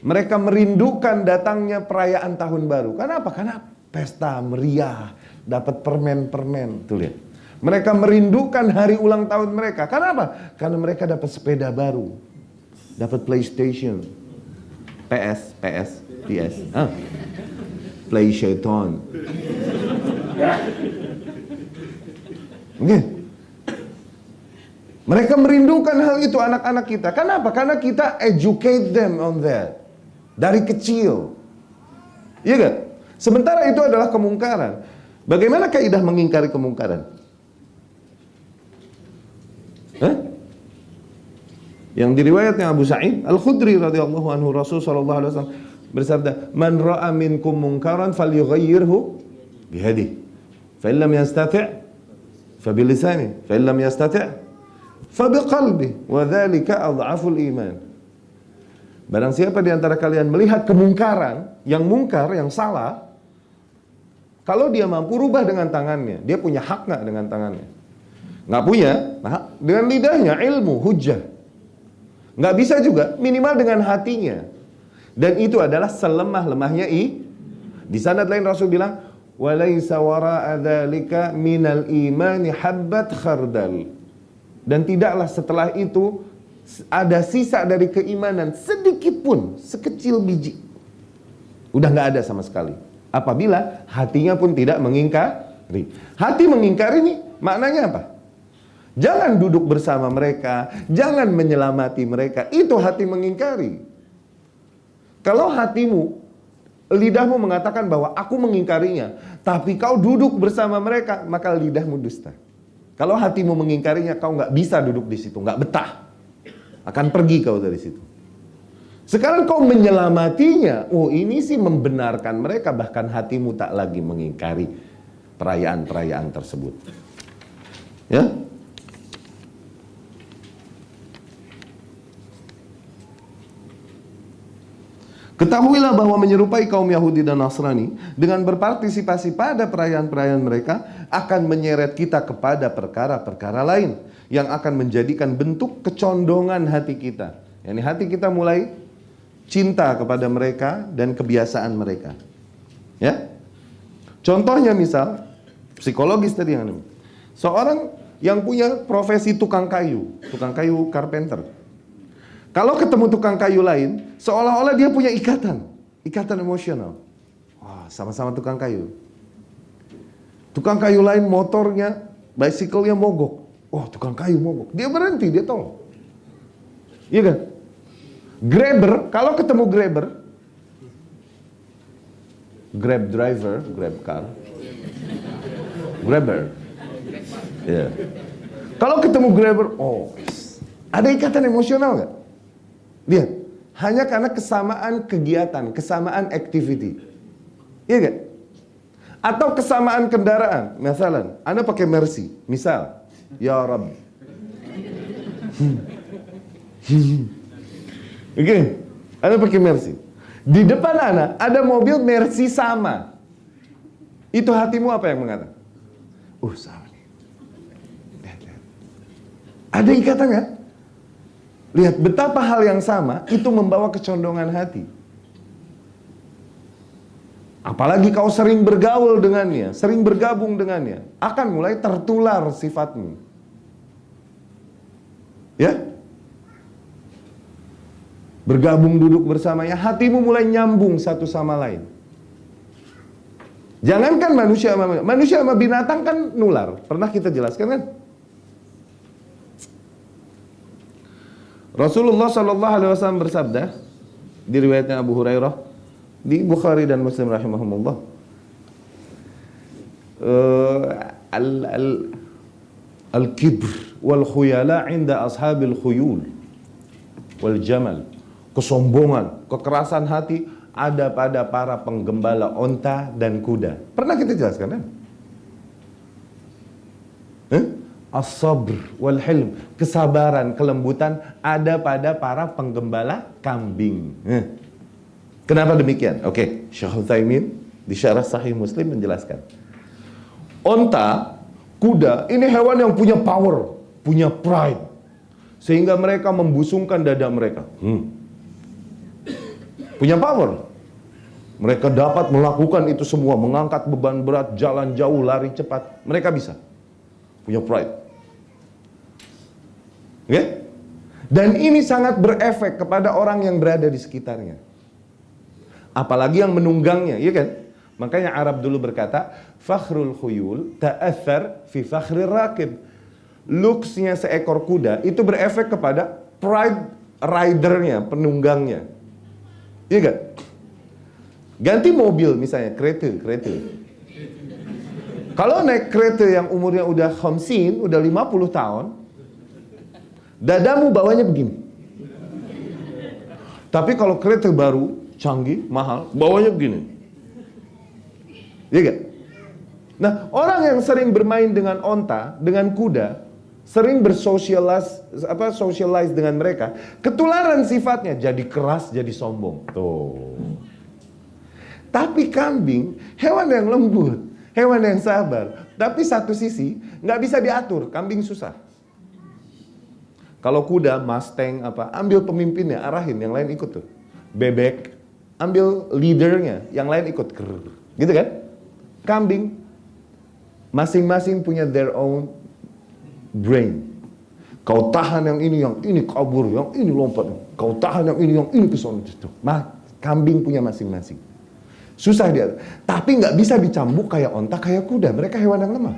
Mereka merindukan datangnya perayaan tahun baru. Kenapa? Karena pesta meriah, dapat permen-permen. Tuh lihat. Mereka merindukan hari ulang tahun mereka. Kenapa? Karena mereka dapat sepeda baru, dapat PlayStation, PS, PlayStation. Oke. Mereka merindukan hal itu anak-anak kita. Kenapa? Karena kita educate them on that. Dari kecil. Iya gak? Sementara itu adalah kemungkaran. Bagaimana kaidah mengingkari kemungkaran? Yang diriwayatkan Abu Sa'id Al-Khudri radhiyallahu anhu, Rasul sallallahu alaihi wasallam bersabda, "Man ra'a minkum munkaran falyughayyirhu biyadihi, fa in lam yastati' fa bilisanihi, fa in lam yastati' fa biqalbihi, wa dzalika adhaful iman." Barang siapa di antara kalian melihat kemungkaran, yang mungkar, yang salah, kalau dia mampu rubah dengan tangannya, dia punya hak nggak dengan tangannya? Nggak punya, nah, dengan lidahnya, ilmu, hujjah. Nggak bisa juga, minimal dengan hatinya. Dan itu adalah selemah-lemahnya Di sana lain Rasul bilang, "Walaisa wara'a dzalika minal imani habbat khardal." Dan tidaklah setelah itu ada sisa dari keimanan sedikit pun, sekecil biji. Udah nggak ada sama sekali. Apabila hatinya pun tidak mengingkari. Hati mengingkari ini maknanya apa? Jangan duduk bersama mereka, jangan menyelamati mereka. Itu hati mengingkari. Kalau hatimu, lidahmu mengatakan bahwa aku mengingkarinya, tapi kau duduk bersama mereka, maka lidahmu dusta. Kalau hatimu mengingkarinya, kau nggak bisa duduk di situ, nggak betah. Akan pergi kau dari situ. Sekarang kau menyelamatinya, oh ini sih membenarkan mereka, bahkan hatimu tak lagi mengingkari perayaan-perayaan tersebut. Ya? Ketahuilah bahwa menyerupai kaum Yahudi dan Nasrani dengan berpartisipasi pada perayaan-perayaan mereka akan menyeret kita kepada perkara-perkara lain yang akan menjadikan bentuk kecondongan hati kita. Yani hati kita mulai cinta kepada mereka dan kebiasaan mereka. Ya? Contohnya misal psikologis tadi yang seorang yang punya profesi tukang kayu carpenter. Kalau ketemu tukang kayu lain, seolah-olah dia punya ikatan emosional. Wah, sama-sama tukang kayu. Tukang kayu lain motornya, bicycle-nya mogok. Oh, tukang kayu mogok. Dia berhenti, dia tolong. Iya kan? Grabber, kalau ketemu grabber, grab driver, grab car, grabber. Ya. Yeah. Kalau ketemu grabber, oh, Ada ikatan emosional nggak? Lihat, hanya karena kesamaan kegiatan, kesamaan activity. Iya nggak? Atau kesamaan kendaraan. Misalnya, Anda pakai Mercy, misal, ya Rabb. Oke, Anda pakai Mercy. Di depan Anda ada mobil Mercy sama. Itu hatimu apa yang mengatakan? Salah nih. Lihat. Ada ikatan kan? Lihat betapa hal yang sama itu membawa kecondongan hati. Apalagi kau sering bergaul dengannya, sering bergabung dengannya, akan mulai tertular sifatmu. Ya? Bergabung duduk bersamanya, hatimu mulai nyambung satu sama lain. Jangankan manusia sama binatang kan nular. Pernah kita jelaskan kan? Rasulullah Shallallahu Alaihi Wasallam bersabda di riwayatnya Abu Hurairah di Bukhari dan Muslim rahimahumullah, al-kibr wal khuyala inda ashabil khuyul wal jamal. Kesombongan, kekerasan hati ada pada para penggembala onta dan kuda. Pernah kita jelaskan kan? As-sabr wal hilm, kesabaran, kelembutan ada pada para penggembala kambing. Kenapa demikian? Oke, Syekh Utsaimin di Syarah Sahih Muslim menjelaskan. Onta, kuda, ini hewan yang punya power, punya pride, sehingga mereka membusungkan dada mereka. Punya power. Mereka dapat melakukan itu semua, mengangkat beban berat, jalan jauh, lari cepat. Mereka bisa. Punya pride. Okay? Dan ini sangat berefek kepada orang yang berada di sekitarnya. Apalagi yang menunggangnya, iya kan? Makanya Arab dulu berkata, fakhrul khuyul ta'athar fi fakhrir rakib. Looks-nya seekor kuda itu berefek kepada pride ridernya, penunggangnya. Iya kan? Ganti mobil misalnya, kereta. Kalau naik kereta yang umurnya udah 50, udah 50 tahun, dadamu bawanya begini. Tapi kalau kereta baru, canggih, mahal, bawanya begini. Iya gak? Nah, orang yang sering bermain dengan onta, dengan kuda, sering socialize dengan mereka, ketularan sifatnya jadi keras, jadi sombong. Tuh. Tapi kambing, hewan yang lembut, hewan yang sabar. Tapi satu sisi, nggak bisa diatur, kambing susah. Kalau kuda, Mustang, ambil pemimpinnya, arahin, yang lain ikut tuh. Bebek, ambil leadernya, yang lain ikut. Gitu kan? Kambing, masing-masing punya their own brain. Kau tahan yang ini kabur, yang ini lompat. Kau tahan yang ini kesana. Kambing punya masing-masing. Susah dia. Tapi nggak bisa dicambuk kayak onta, kayak kuda. Mereka hewan yang lemah.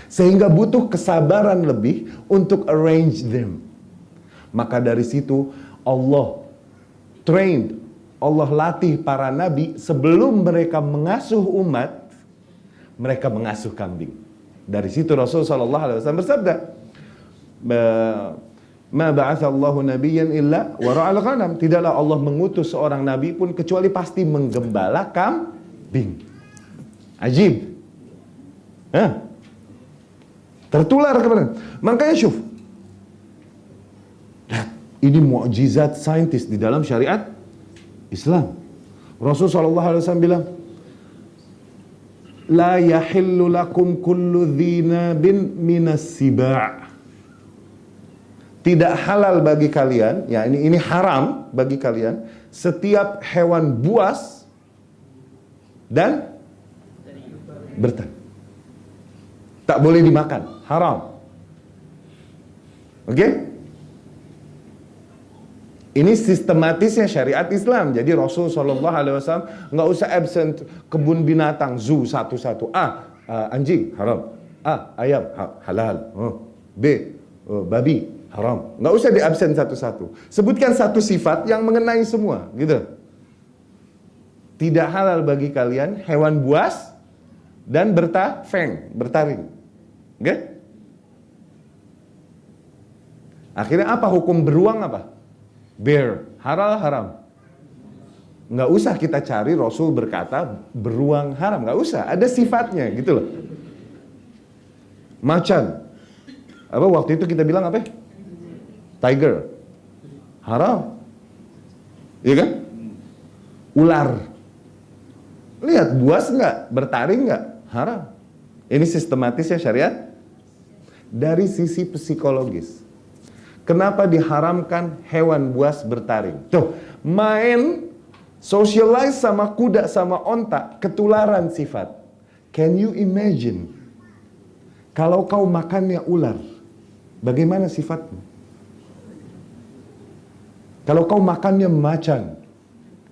Sehingga butuh kesabaran lebih untuk arrange them. Maka dari situ Allah trained, Allah latih para nabi sebelum mereka mengasuh umat, mereka mengasuh kambing. Dari situ Rasul sallallahu alaihi wasallam bersabda, "Ma ba'atsallahu nabiyyan illa wa ra'al ghanam." Tidaklah Allah mengutus seorang nabi pun kecuali pasti menggembala kambing. Ajib. Tertular kepada. Makanya syuf. Ini mukjizat saintis di dalam syariat Islam. Rasul sallallahu alaihi wasallam bilang, "La yahillu lakum kullu dhinabin minas siba'." Tidak halal bagi kalian, ya ini haram bagi kalian, setiap hewan buas dan bertan. Tak boleh dimakan, haram. Oke? Ini sistematisnya syariat Islam. Jadi Rasul sallallahu alaihi wasallam nggak usah absent kebun binatang zoo satu-satu. Anjing haram. Ayam halal. B babi haram. Nggak usah diabsen satu-satu. Sebutkan satu sifat yang mengenai semua, gitu. Tidak halal bagi kalian hewan buas dan bertaring. Oke? Akhirnya apa hukum beruang apa? Bear, halal haram. Nggak usah kita cari Rasul berkata beruang haram, nggak usah, ada sifatnya gitu loh. Macan, apa waktu itu kita bilang apa? Tiger, haram, iya kan? Ular, lihat buas nggak, bertaring nggak, haram. Ini sistematisnya syariat. Dari sisi psikologis, kenapa diharamkan hewan buas bertaring? Tuh, main socialize sama kuda sama onta, ketularan sifat. Can you imagine kalau kau makannya ular, bagaimana sifatmu? Kalau kau makannya macan,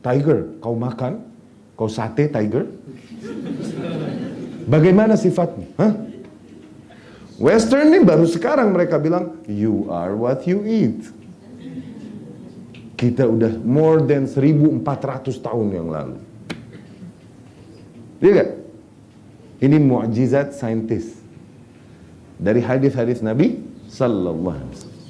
tiger, kau makan, kau sate tiger, bagaimana sifatmu? Hah? Western nih baru sekarang mereka bilang, you are what you eat. Kita udah more than 1400 tahun yang lalu. Iya gak? Ini mukjizat saintis dari hadis-hadis Nabi Sallallahu Alaihi Wasallam.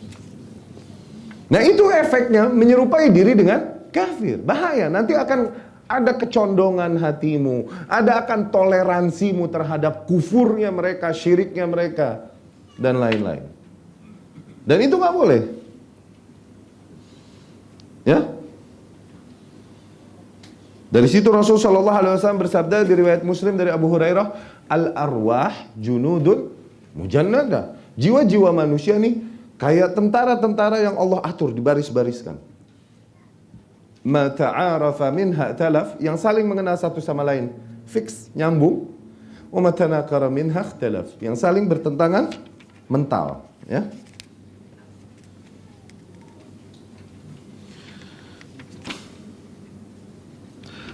Nah itu efeknya menyerupai diri dengan kafir. Bahaya, nanti akan ada kecondongan hatimu, ada akan toleransimu terhadap kufurnya mereka, syiriknya mereka, dan lain-lain. Dan itu gak boleh. Ya. Dari situ Rasul Shallallahu Alaihi Wasallam bersabda di riwayat Muslim dari Abu Hurairah, al arwah junudun mujannada. Jiwa-jiwa manusia nih kayak tentara-tentara yang Allah atur dibaris-bariskan. Ma ta'arafa minha talaf, yang saling mengenal satu sama lain fix, nyambung. Wa ma tanakara minha ikhtalaf, yang saling bertentangan mental, ya.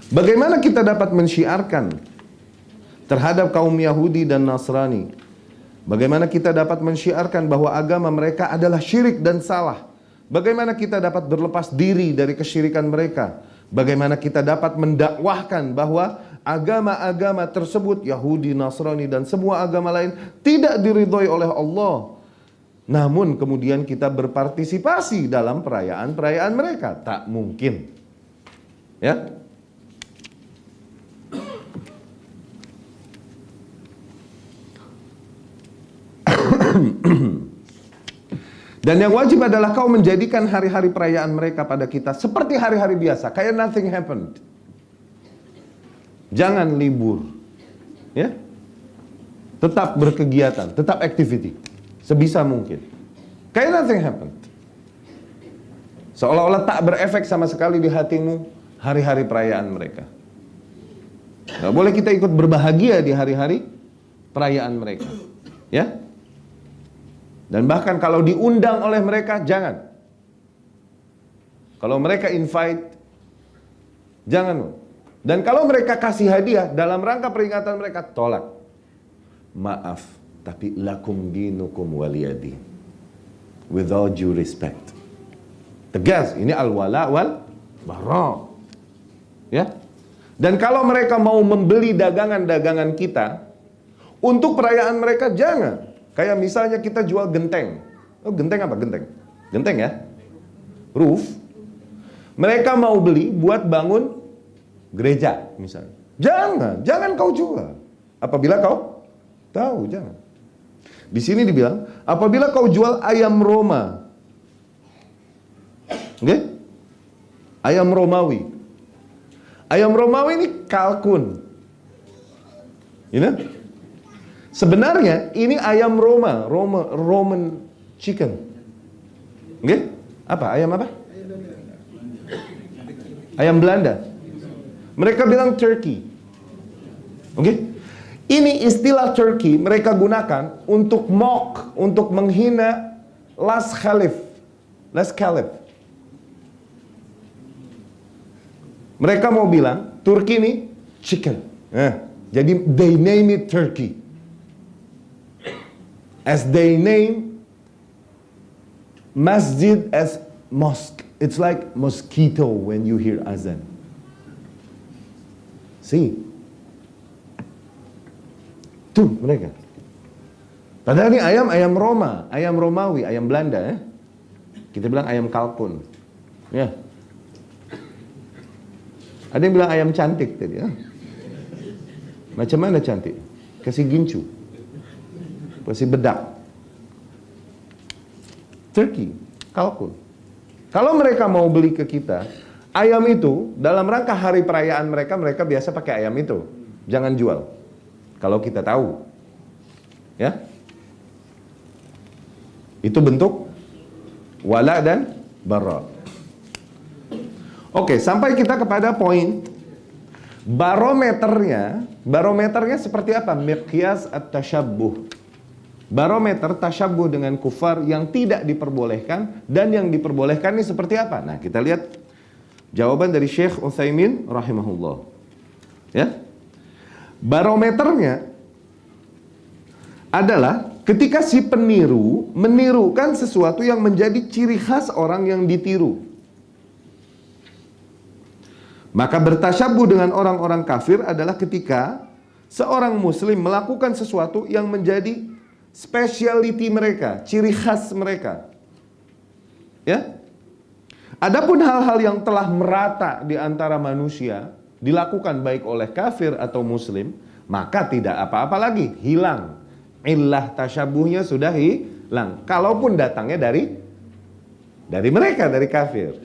Bagaimana kita dapat mensyiarkan terhadap kaum Yahudi dan Nasrani? Bagaimana kita dapat mensyiarkan bahwa agama mereka adalah syirik dan salah? Bagaimana kita dapat berlepas diri dari kesyirikan mereka? Bagaimana kita dapat mendakwahkan bahwa agama-agama tersebut, Yahudi, Nasrani, dan semua agama lain tidak diridhoi oleh Allah? Namun kemudian kita berpartisipasi dalam perayaan-perayaan mereka. Tak mungkin. Ya. Dan yang wajib adalah kau menjadikan hari-hari perayaan mereka pada kita seperti hari-hari biasa, kayak nothing happened. Jangan libur, ya. Tetap berkegiatan, tetap activity sebisa mungkin, kayak nothing happened. Seolah-olah tak berefek sama sekali di hatimu hari-hari perayaan mereka. Gak boleh kita ikut berbahagia di hari-hari perayaan mereka, ya. Dan bahkan kalau diundang oleh mereka, jangan. Kalau mereka invite, jangan. Dan kalau mereka kasih hadiah dalam rangka peringatan mereka, tolak. Maaf, tapi lakum dinukum waliyadin. With all due respect. Tegas, ini al-wala wal bara. Ya. Dan kalau mereka mau membeli dagangan-dagangan kita untuk perayaan mereka, jangan. Kayak misalnya kita jual genteng. Oh, genteng apa? Genteng. Genteng ya. Roof. Mereka mau beli buat bangun gereja misalnya. Jangan kau jual. Apabila kau tahu, jangan. Di sini dibilang, apabila kau jual ayam Roma. Oke? Ayam Romawi. Ayam Romawi ini kalkun. You know? Sebenarnya ini ayam Roman chicken. Oke? Apa? Ayam apa? Ayam Belanda. Mereka bilang turkey. Oke? Ini istilah turkey mereka gunakan untuk mock, untuk menghina Last Caliph. Mereka mau bilang turkey ini chicken. Jadi they name it turkey. As they name masjid as mosque. It's like mosquito when you hear azan. See? Tuh mereka. Padahal ini ayam Roma, ayam Romawi, ayam Belanda. Kita bilang ayam kalkun. Ya. Ada yang bilang ayam cantik tadi ya. Macam mana cantik? Kasih gincu. Kasih bedak. Turkey, kalkun. Kalau mereka mau beli ke kita, ayam itu dalam rangka hari perayaan mereka, mereka biasa pakai ayam itu. Jangan jual. Kalau kita tahu. Ya. Itu bentuk wala dan bara. Oke, sampai kita kepada poin barometernya. Barometernya seperti apa? Miqyas at-tashabbuh. Barometer tasyabbuh dengan kufar yang tidak diperbolehkan dan yang diperbolehkan ini seperti apa? Nah, kita lihat jawaban dari Syekh Utsaimin rahimahullah. Ya. Barometernya adalah ketika si peniru menirukan sesuatu yang menjadi ciri khas orang yang ditiru. Maka bertasyabuh dengan orang-orang kafir adalah ketika seorang muslim melakukan sesuatu yang menjadi speciality mereka, ciri khas mereka. Ya. Adapun hal-hal yang telah merata di antara manusia dilakukan baik oleh kafir atau muslim, maka tidak apa-apa lagi, hilang. Illah tasyabuhnya sudah hilang. Kalaupun datangnya dari mereka, dari kafir.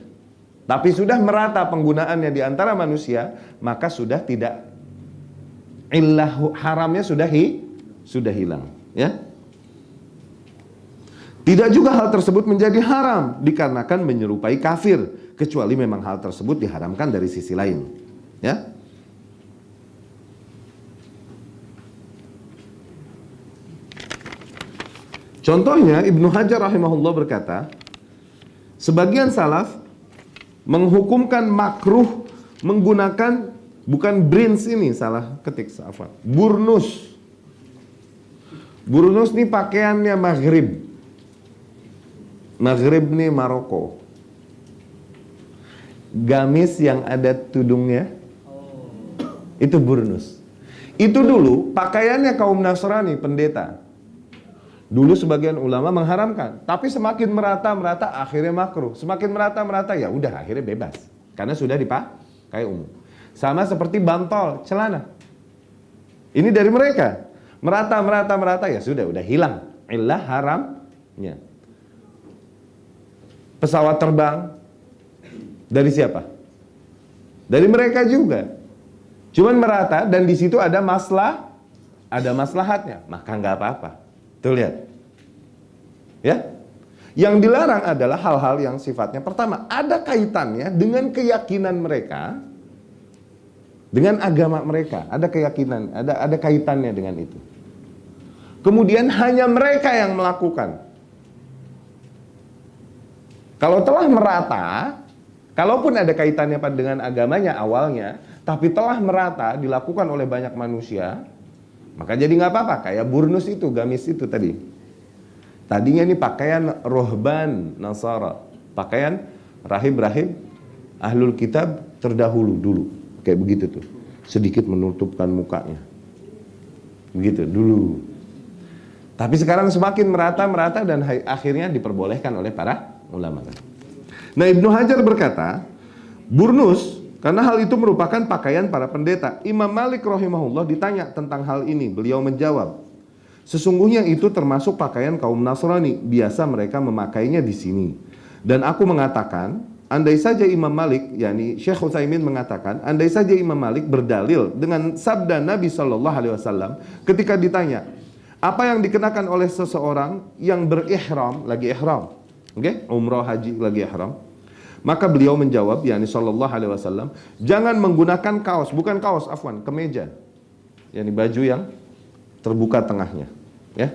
Tapi sudah merata penggunaannya di antara manusia, maka sudah tidak, illah haramnya sudah hilang, ya. Tidak juga hal tersebut menjadi haram dikarenakan menyerupai kafir, kecuali memang hal tersebut diharamkan dari sisi lain, ya. Contohnya Ibnu Hajar rahimahullah berkata, sebagian salaf menghukumkan makruh menggunakan bukan brins, ini salah ketik, apa? Burnus. Burnus ini pakaiannya Maghrib. Maghrib nih Maroko. Gamis yang ada tudungnya, itu burnus. Itu dulu pakaiannya kaum Nasrani, pendeta. Dulu sebagian ulama mengharamkan, tapi semakin merata akhirnya makruh. Semakin merata ya udah akhirnya bebas karena sudah dipakai umum. Sama seperti bantol, celana. Ini dari mereka. Merata ya sudah hilang illah haramnya. Pesawat terbang dari siapa? Dari mereka juga. Cuman merata dan di situ ada maslahatnya, maka nggak apa-apa. Tuh lihat. Ya. Yang dilarang adalah hal-hal yang sifatnya pertama ada kaitannya dengan keyakinan mereka, dengan agama mereka, ada keyakinan, ada kaitannya dengan itu. Kemudian hanya mereka yang melakukan. Kalau telah merata, kalaupun ada kaitannya dengan agamanya awalnya, tapi telah merata dilakukan oleh banyak manusia, maka jadi nggak apa-apa. Kayak burnus itu, gamis itu tadi. Tadinya ini pakaian rohban Nasara, pakaian rahib-rahib ahlul kitab terdahulu dulu, kayak begitu tuh, sedikit menutupkan mukanya, begitu dulu. Tapi sekarang semakin merata dan akhirnya diperbolehkan oleh para ulama. Nah, Ibnu Hajar berkata, burnus karena hal itu merupakan pakaian para pendeta. Imam Malik rahimahullah ditanya tentang hal ini, beliau menjawab, sesungguhnya itu termasuk pakaian kaum Nasrani, biasa mereka memakainya di sini. Dan aku mengatakan, andai saja Imam Malik, yakni Syekh Utsaimin mengatakan, andai saja Imam Malik berdalil dengan sabda Nabi SAW ketika ditanya, apa yang dikenakan oleh seseorang yang berihram, lagi ihram, umrah haji lagi ihram, maka beliau menjawab, yakni SAW, jangan menggunakan kaos, bukan kaos, afwan, kemeja, yakni baju yang terbuka tengahnya, ya.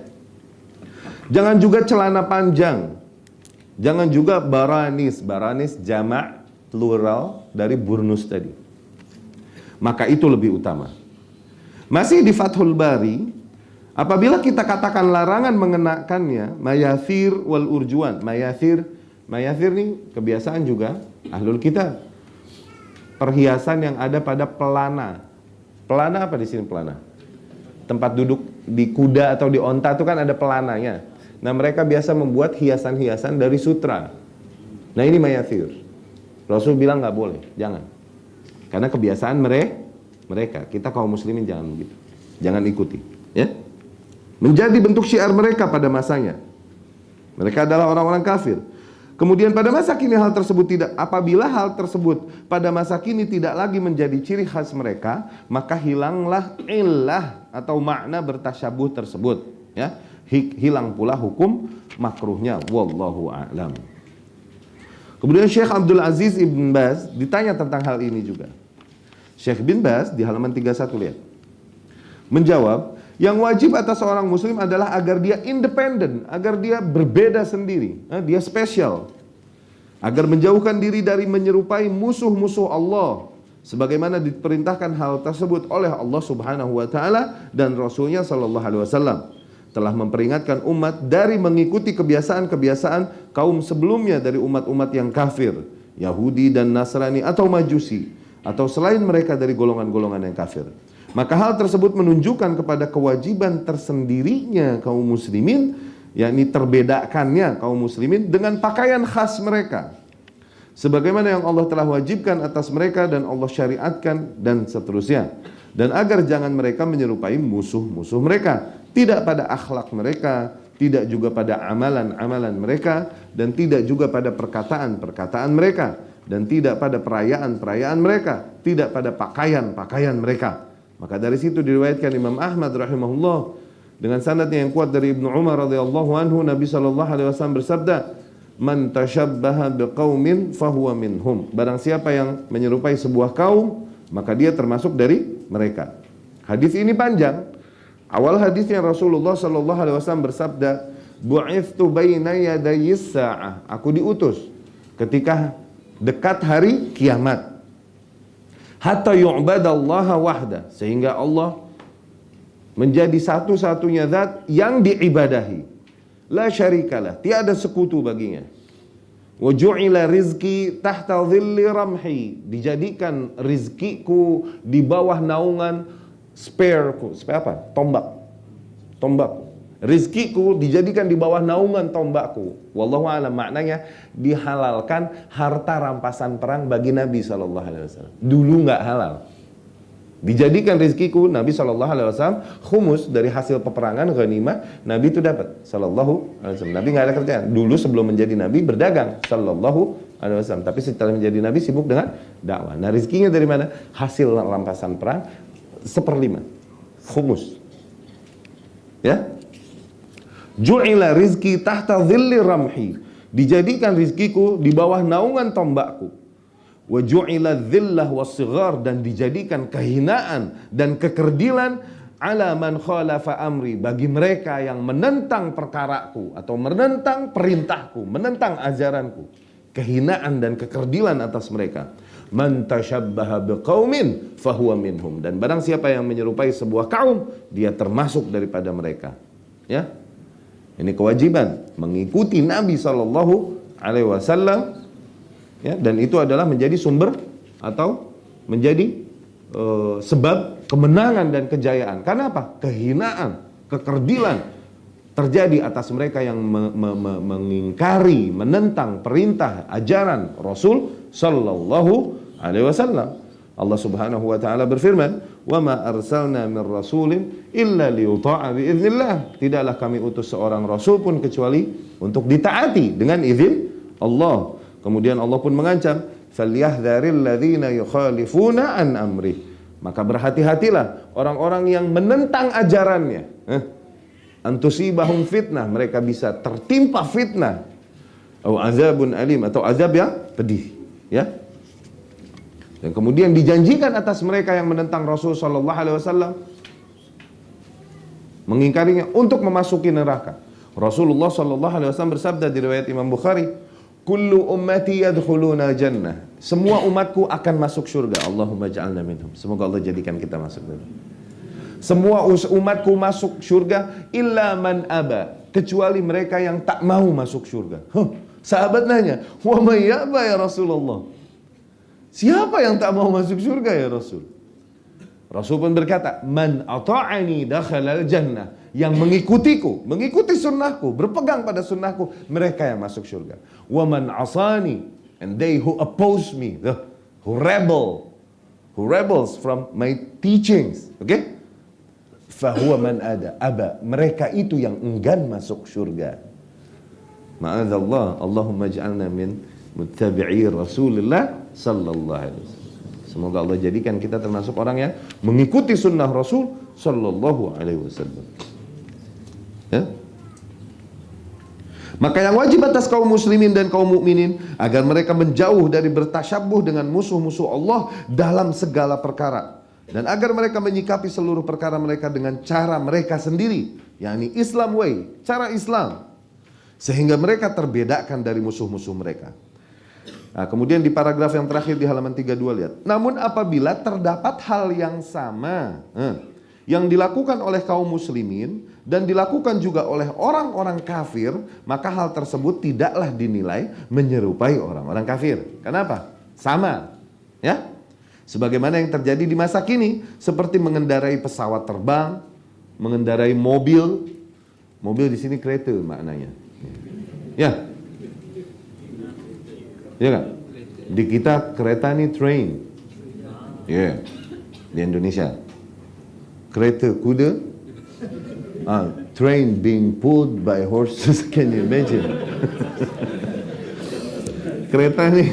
Jangan juga celana panjang, jangan juga baranis jamak plural dari burnus tadi. Maka itu lebih utama. Masih di Fathul Bari, apabila kita katakan larangan mengenakannya, mayathir wal urjuan, mayathir nih kebiasaan juga ahlul kitab, perhiasan yang ada pada pelana. Pelana apa di sini pelana? Tempat duduk di kuda atau di onta itu kan ada pelananya. Nah, mereka biasa membuat hiasan-hiasan dari sutra. Nah ini mayathir. Rasul bilang nggak boleh, jangan. Karena kebiasaan mereka. Kita kaum muslimin jangan begitu. Jangan ikuti, ya. Menjadi bentuk syiar mereka pada masanya. Mereka adalah orang-orang kafir. Kemudian pada masa kini hal tersebut tidak, apabila hal tersebut pada masa kini tidak lagi menjadi ciri khas mereka, maka hilanglah illah atau makna bertasyabuh tersebut, ya. Hilang pula hukum makruhnya, wallahu a'lam. Kemudian Syekh Abdul Aziz Ibn Baz ditanya tentang hal ini juga. Syekh bin Baz di halaman 31 lihat. Menjawab, yang wajib atas seorang muslim adalah agar dia independen, agar dia berbeda sendiri, dia spesial. Agar menjauhkan diri dari menyerupai musuh-musuh Allah. Sebagaimana diperintahkan hal tersebut oleh Allah Subhanahu wa taala dan Rasulnya sallallahu alaihi wasallam. Telah memperingatkan umat dari mengikuti kebiasaan-kebiasaan kaum sebelumnya dari umat-umat yang kafir, Yahudi dan Nasrani atau Majusi, atau selain mereka dari golongan-golongan yang kafir. Maka hal tersebut menunjukkan kepada kewajiban tersendirinya kaum muslimin, yakni terbedakannya kaum muslimin dengan pakaian khas mereka. Sebagaimana yang Allah telah wajibkan atas mereka dan Allah syariatkan dan seterusnya. Dan agar jangan mereka menyerupai musuh-musuh mereka. Tidak pada akhlak mereka, tidak juga pada amalan-amalan mereka, dan tidak juga pada perkataan-perkataan mereka, dan tidak pada perayaan-perayaan mereka, tidak pada pakaian-pakaian mereka. Maka dari situ diriwayatkan Imam Ahmad rahimahullah dengan sanadnya yang kuat dari Ibnu Umar radhiyallahu anhu, Nabi sallallahu alaihi wasallam bersabda, "Man tashabbaha biqaumin fahuwa minhum." Barang siapa yang menyerupai sebuah kaum, maka dia termasuk dari mereka. Hadis ini panjang. Awal hadisnya Rasulullah sallallahu alaihi wasallam bersabda, "Bu'ithtu baina yadayis sa'ah." Aku diutus ketika dekat hari kiamat. Hatta yu'badallaha wahda, sehingga Allah menjadi satu-satunya zat yang diibadahi. La syarikalah, tiada sekutu baginya. Wa ju'ila rizki tahta dhilli ramhi, dijadikan rizkiku di bawah naungan spareku, spare apa? Tombak. Rizkiku dijadikan di bawah naungan tombakku. Wallahu a'lam, maknanya dihalalkan harta rampasan perang bagi Nabi sallallahu alaihi wasallam. Dulu nggak halal. Dijadikan rizkiku, Nabi sallallahu alaihi wasallam, khumus dari hasil peperangan ghanimah, Nabi itu dapat sallallahu alaihi wasallam. Nabi nggak ada kerjaan. Dulu sebelum menjadi Nabi berdagang sallallahu alaihi wasallam, tapi setelah menjadi Nabi sibuk dengan dakwah. Nah, rizkinya dari mana? Hasil rampasan perang 1/5 khumus, ya. Ju'ila rizki tahta dhilli ramhi, dijadikan rizkiku di bawah naungan tombakku. Wa ju'ila dhillah was-sighar, dan dijadikan kehinaan dan kekerdilan ala man khalafa amri, bagi mereka yang menentang perkaraku atau menentang perintahku, menentang ajaranku. Kehinaan dan kekerdilan atas mereka. Man tashabbaha biqaumin fahuwa minhum, dan barang siapa yang menyerupai sebuah kaum, dia termasuk daripada mereka, ya. Ini kewajiban mengikuti Nabi sallallahu alaihi wasallam, ya, dan itu adalah menjadi sumber atau menjadi sebab kemenangan dan kejayaan. Karena apa? Kehinaan, kekerdilan terjadi atas mereka yang mengingkari, menentang perintah ajaran Rasul sallallahu alaihi wasallam. Allah Subhanahu wa taala berfirman, "Wa ma arsalna min rasulin illa liyuta'a bi idznillah." Tidaklah kami utus seorang rasul pun kecuali untuk ditaati dengan izin Allah. Kemudian Allah pun mengancam, "Falyahdharil ladzina yukhalifuna an amrih." Maka berhati-hatilah orang-orang yang menentang ajarannya. Antusibahum fitnah, mereka bisa tertimpa fitnah. Atau azabun alim, atau azab yang pedih, ya. Dan kemudian dijanjikan atas mereka yang menentang Rasul sallallahu alaihi wasallam, mengingkarinya, untuk memasuki neraka. Rasulullah sallallahu alaihi wasallam bersabda di riwayat Imam Bukhari, "Kullu ummati yadkhuluna jannah." Semua umatku akan masuk surga. Allahumma ja'alna minhum. Semoga Allah jadikan kita masuk surga. Semua umatku masuk surga illa man aba, kecuali mereka yang tak mau masuk surga. Sahabat nanya, "Wa may yaba ya Rasulullah?" Siapa yang tak mau masuk surga ya Rasul? Rasul pun berkata, "Man ata'ani dakhalal jannah." yang mengikutiku, mengikuti sunnahku, berpegang pada sunnahku, mereka yang masuk surga. Wa man asani, and they who oppose me, who rebels from my teachings, okay? Fahuwa man aba, mereka itu yang enggan masuk surga. Ma'adzallah, Allahumma ij'alna min muttabi'i Rasulillah sallallahu alaihi wasallam. Semoga Allah jadikan kita termasuk orang yang mengikuti sunnah Rasul sallallahu alaihi wasallam. Ya? Maka yang wajib atas kaum muslimin dan kaum mukminin agar mereka menjauh dari bertasyabuh dengan musuh-musuh Allah dalam segala perkara, dan agar mereka menyikapi seluruh perkara mereka dengan cara mereka sendiri, yakni Islam way, cara Islam, sehingga mereka terbedakan dari musuh-musuh mereka. Nah, kemudian di paragraf yang terakhir di halaman 32 lihat. Namun apabila terdapat hal yang sama yang dilakukan oleh kaum muslimin dan dilakukan juga oleh orang-orang kafir, maka hal tersebut tidaklah dinilai menyerupai orang-orang kafir. Kenapa? Sama, ya. Sebagaimana yang terjadi di masa kini, seperti mengendarai pesawat terbang, mengendarai mobil. Mobil di sini kereta maknanya. Ya. Ya kan? Di kita kereta ini train. Ya. Yeah. Di Indonesia. Kereta kuda. Train being pulled by horses. Can you imagine? Kereta ini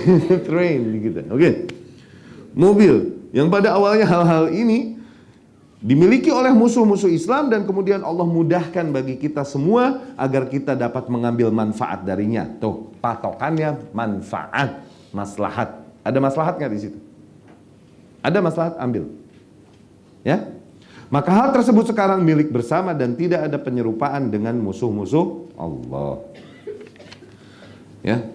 train di kita. Oke. Okay. Mobil yang pada awalnya hal-hal ini dimiliki oleh musuh-musuh Islam, dan kemudian Allah mudahkan bagi kita semua agar kita dapat mengambil manfaat darinya. Tuh, patokannya manfaat, maslahat. Ada maslahat nggak di situ? Ada maslahat, ambil. Ya, maka hal tersebut sekarang milik bersama dan tidak ada penyerupaan dengan musuh-musuh Allah. Ya.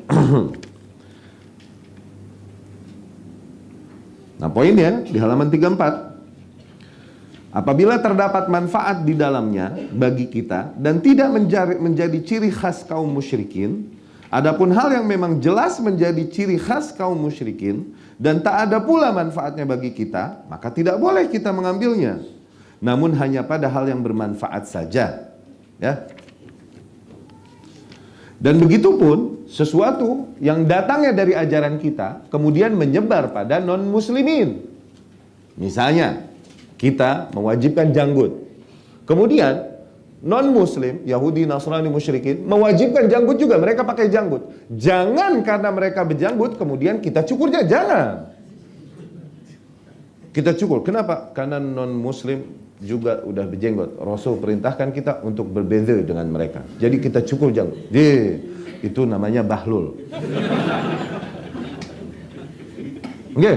Nah, poinnya di halaman 34. Apabila terdapat manfaat di dalamnya bagi kita dan tidak menjadi ciri khas kaum musyrikin, adapun hal yang memang jelas menjadi ciri khas kaum musyrikin dan tak ada pula manfaatnya bagi kita, maka tidak boleh kita mengambilnya. Namun hanya pada hal yang bermanfaat saja, ya. Dan begitu pun sesuatu yang datangnya dari ajaran kita kemudian menyebar pada non-muslimin. Misalnya, kita mewajibkan janggut. Kemudian non-muslim, Yahudi, Nasrani, musyrikin mewajibkan janggut juga, mereka pakai janggut. Jangan karena mereka berjanggut kemudian kita cukurnya, jangan. Kita cukur. Kenapa? Karena non-muslim juga udah berjenggot. Rasul perintahkan kita untuk berbeza dengan mereka. Jadi kita cukur janggut. Itu namanya bahlul. Oke. Okay.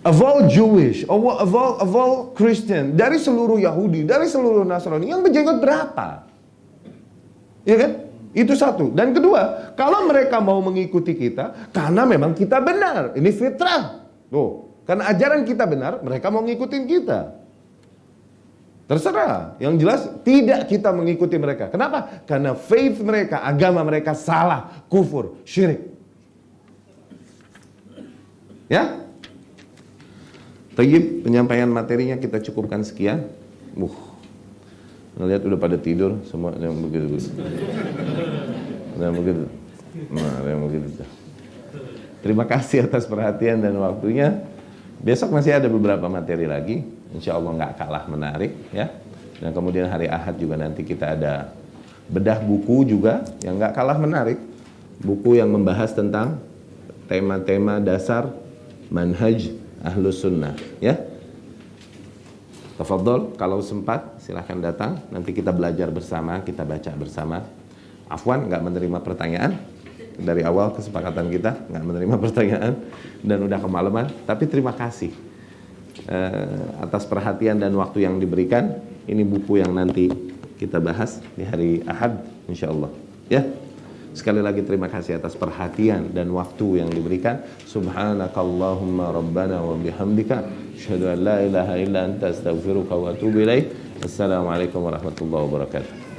Of all Jewish, of all Christian, dari seluruh Yahudi, dari seluruh Nasrani, yang berjenggot berapa? Iya kan? Itu satu. Dan kedua, kalau mereka mau mengikuti kita, karena memang kita benar, ini fitrah. Tuh, karena ajaran kita benar, mereka mau ngikutin kita. Terserah. Yang jelas, tidak kita mengikuti mereka. Kenapa? Karena faith mereka, agama mereka salah, kufur, syirik. Ya? Tayyib, penyampaian materinya kita cukupkan sekian. Ngelihat udah pada tidur semua yang begitu. Yang begitu. Nah, yang begitu. Terima kasih atas perhatian dan waktunya. Besok masih ada beberapa materi lagi. Insya Allah nggak kalah menarik, ya. Dan kemudian hari Ahad juga nanti kita ada bedah buku juga yang nggak kalah menarik. Buku yang membahas tentang tema-tema dasar manhaj Ahlus Sunnah, ya. Tafadhol, kalau sempat silahkan datang. Nanti kita belajar bersama, kita baca bersama. Afwan, nggak menerima pertanyaan dari awal, kesepakatan kita nggak menerima pertanyaan dan udah kemalaman. Tapi terima kasih atas perhatian dan waktu yang diberikan. Ini buku yang nanti kita bahas di hari Ahad, insya Allah, ya. Sekali lagi terima kasih atas perhatian dan waktu yang diberikan. Subhanakallahumma rabbana wa bihamdika asyhadu an la ilaha illa anta astaghfiruka wa atubu ilaik. Assalamualaikum warahmatullahi wabarakatuh.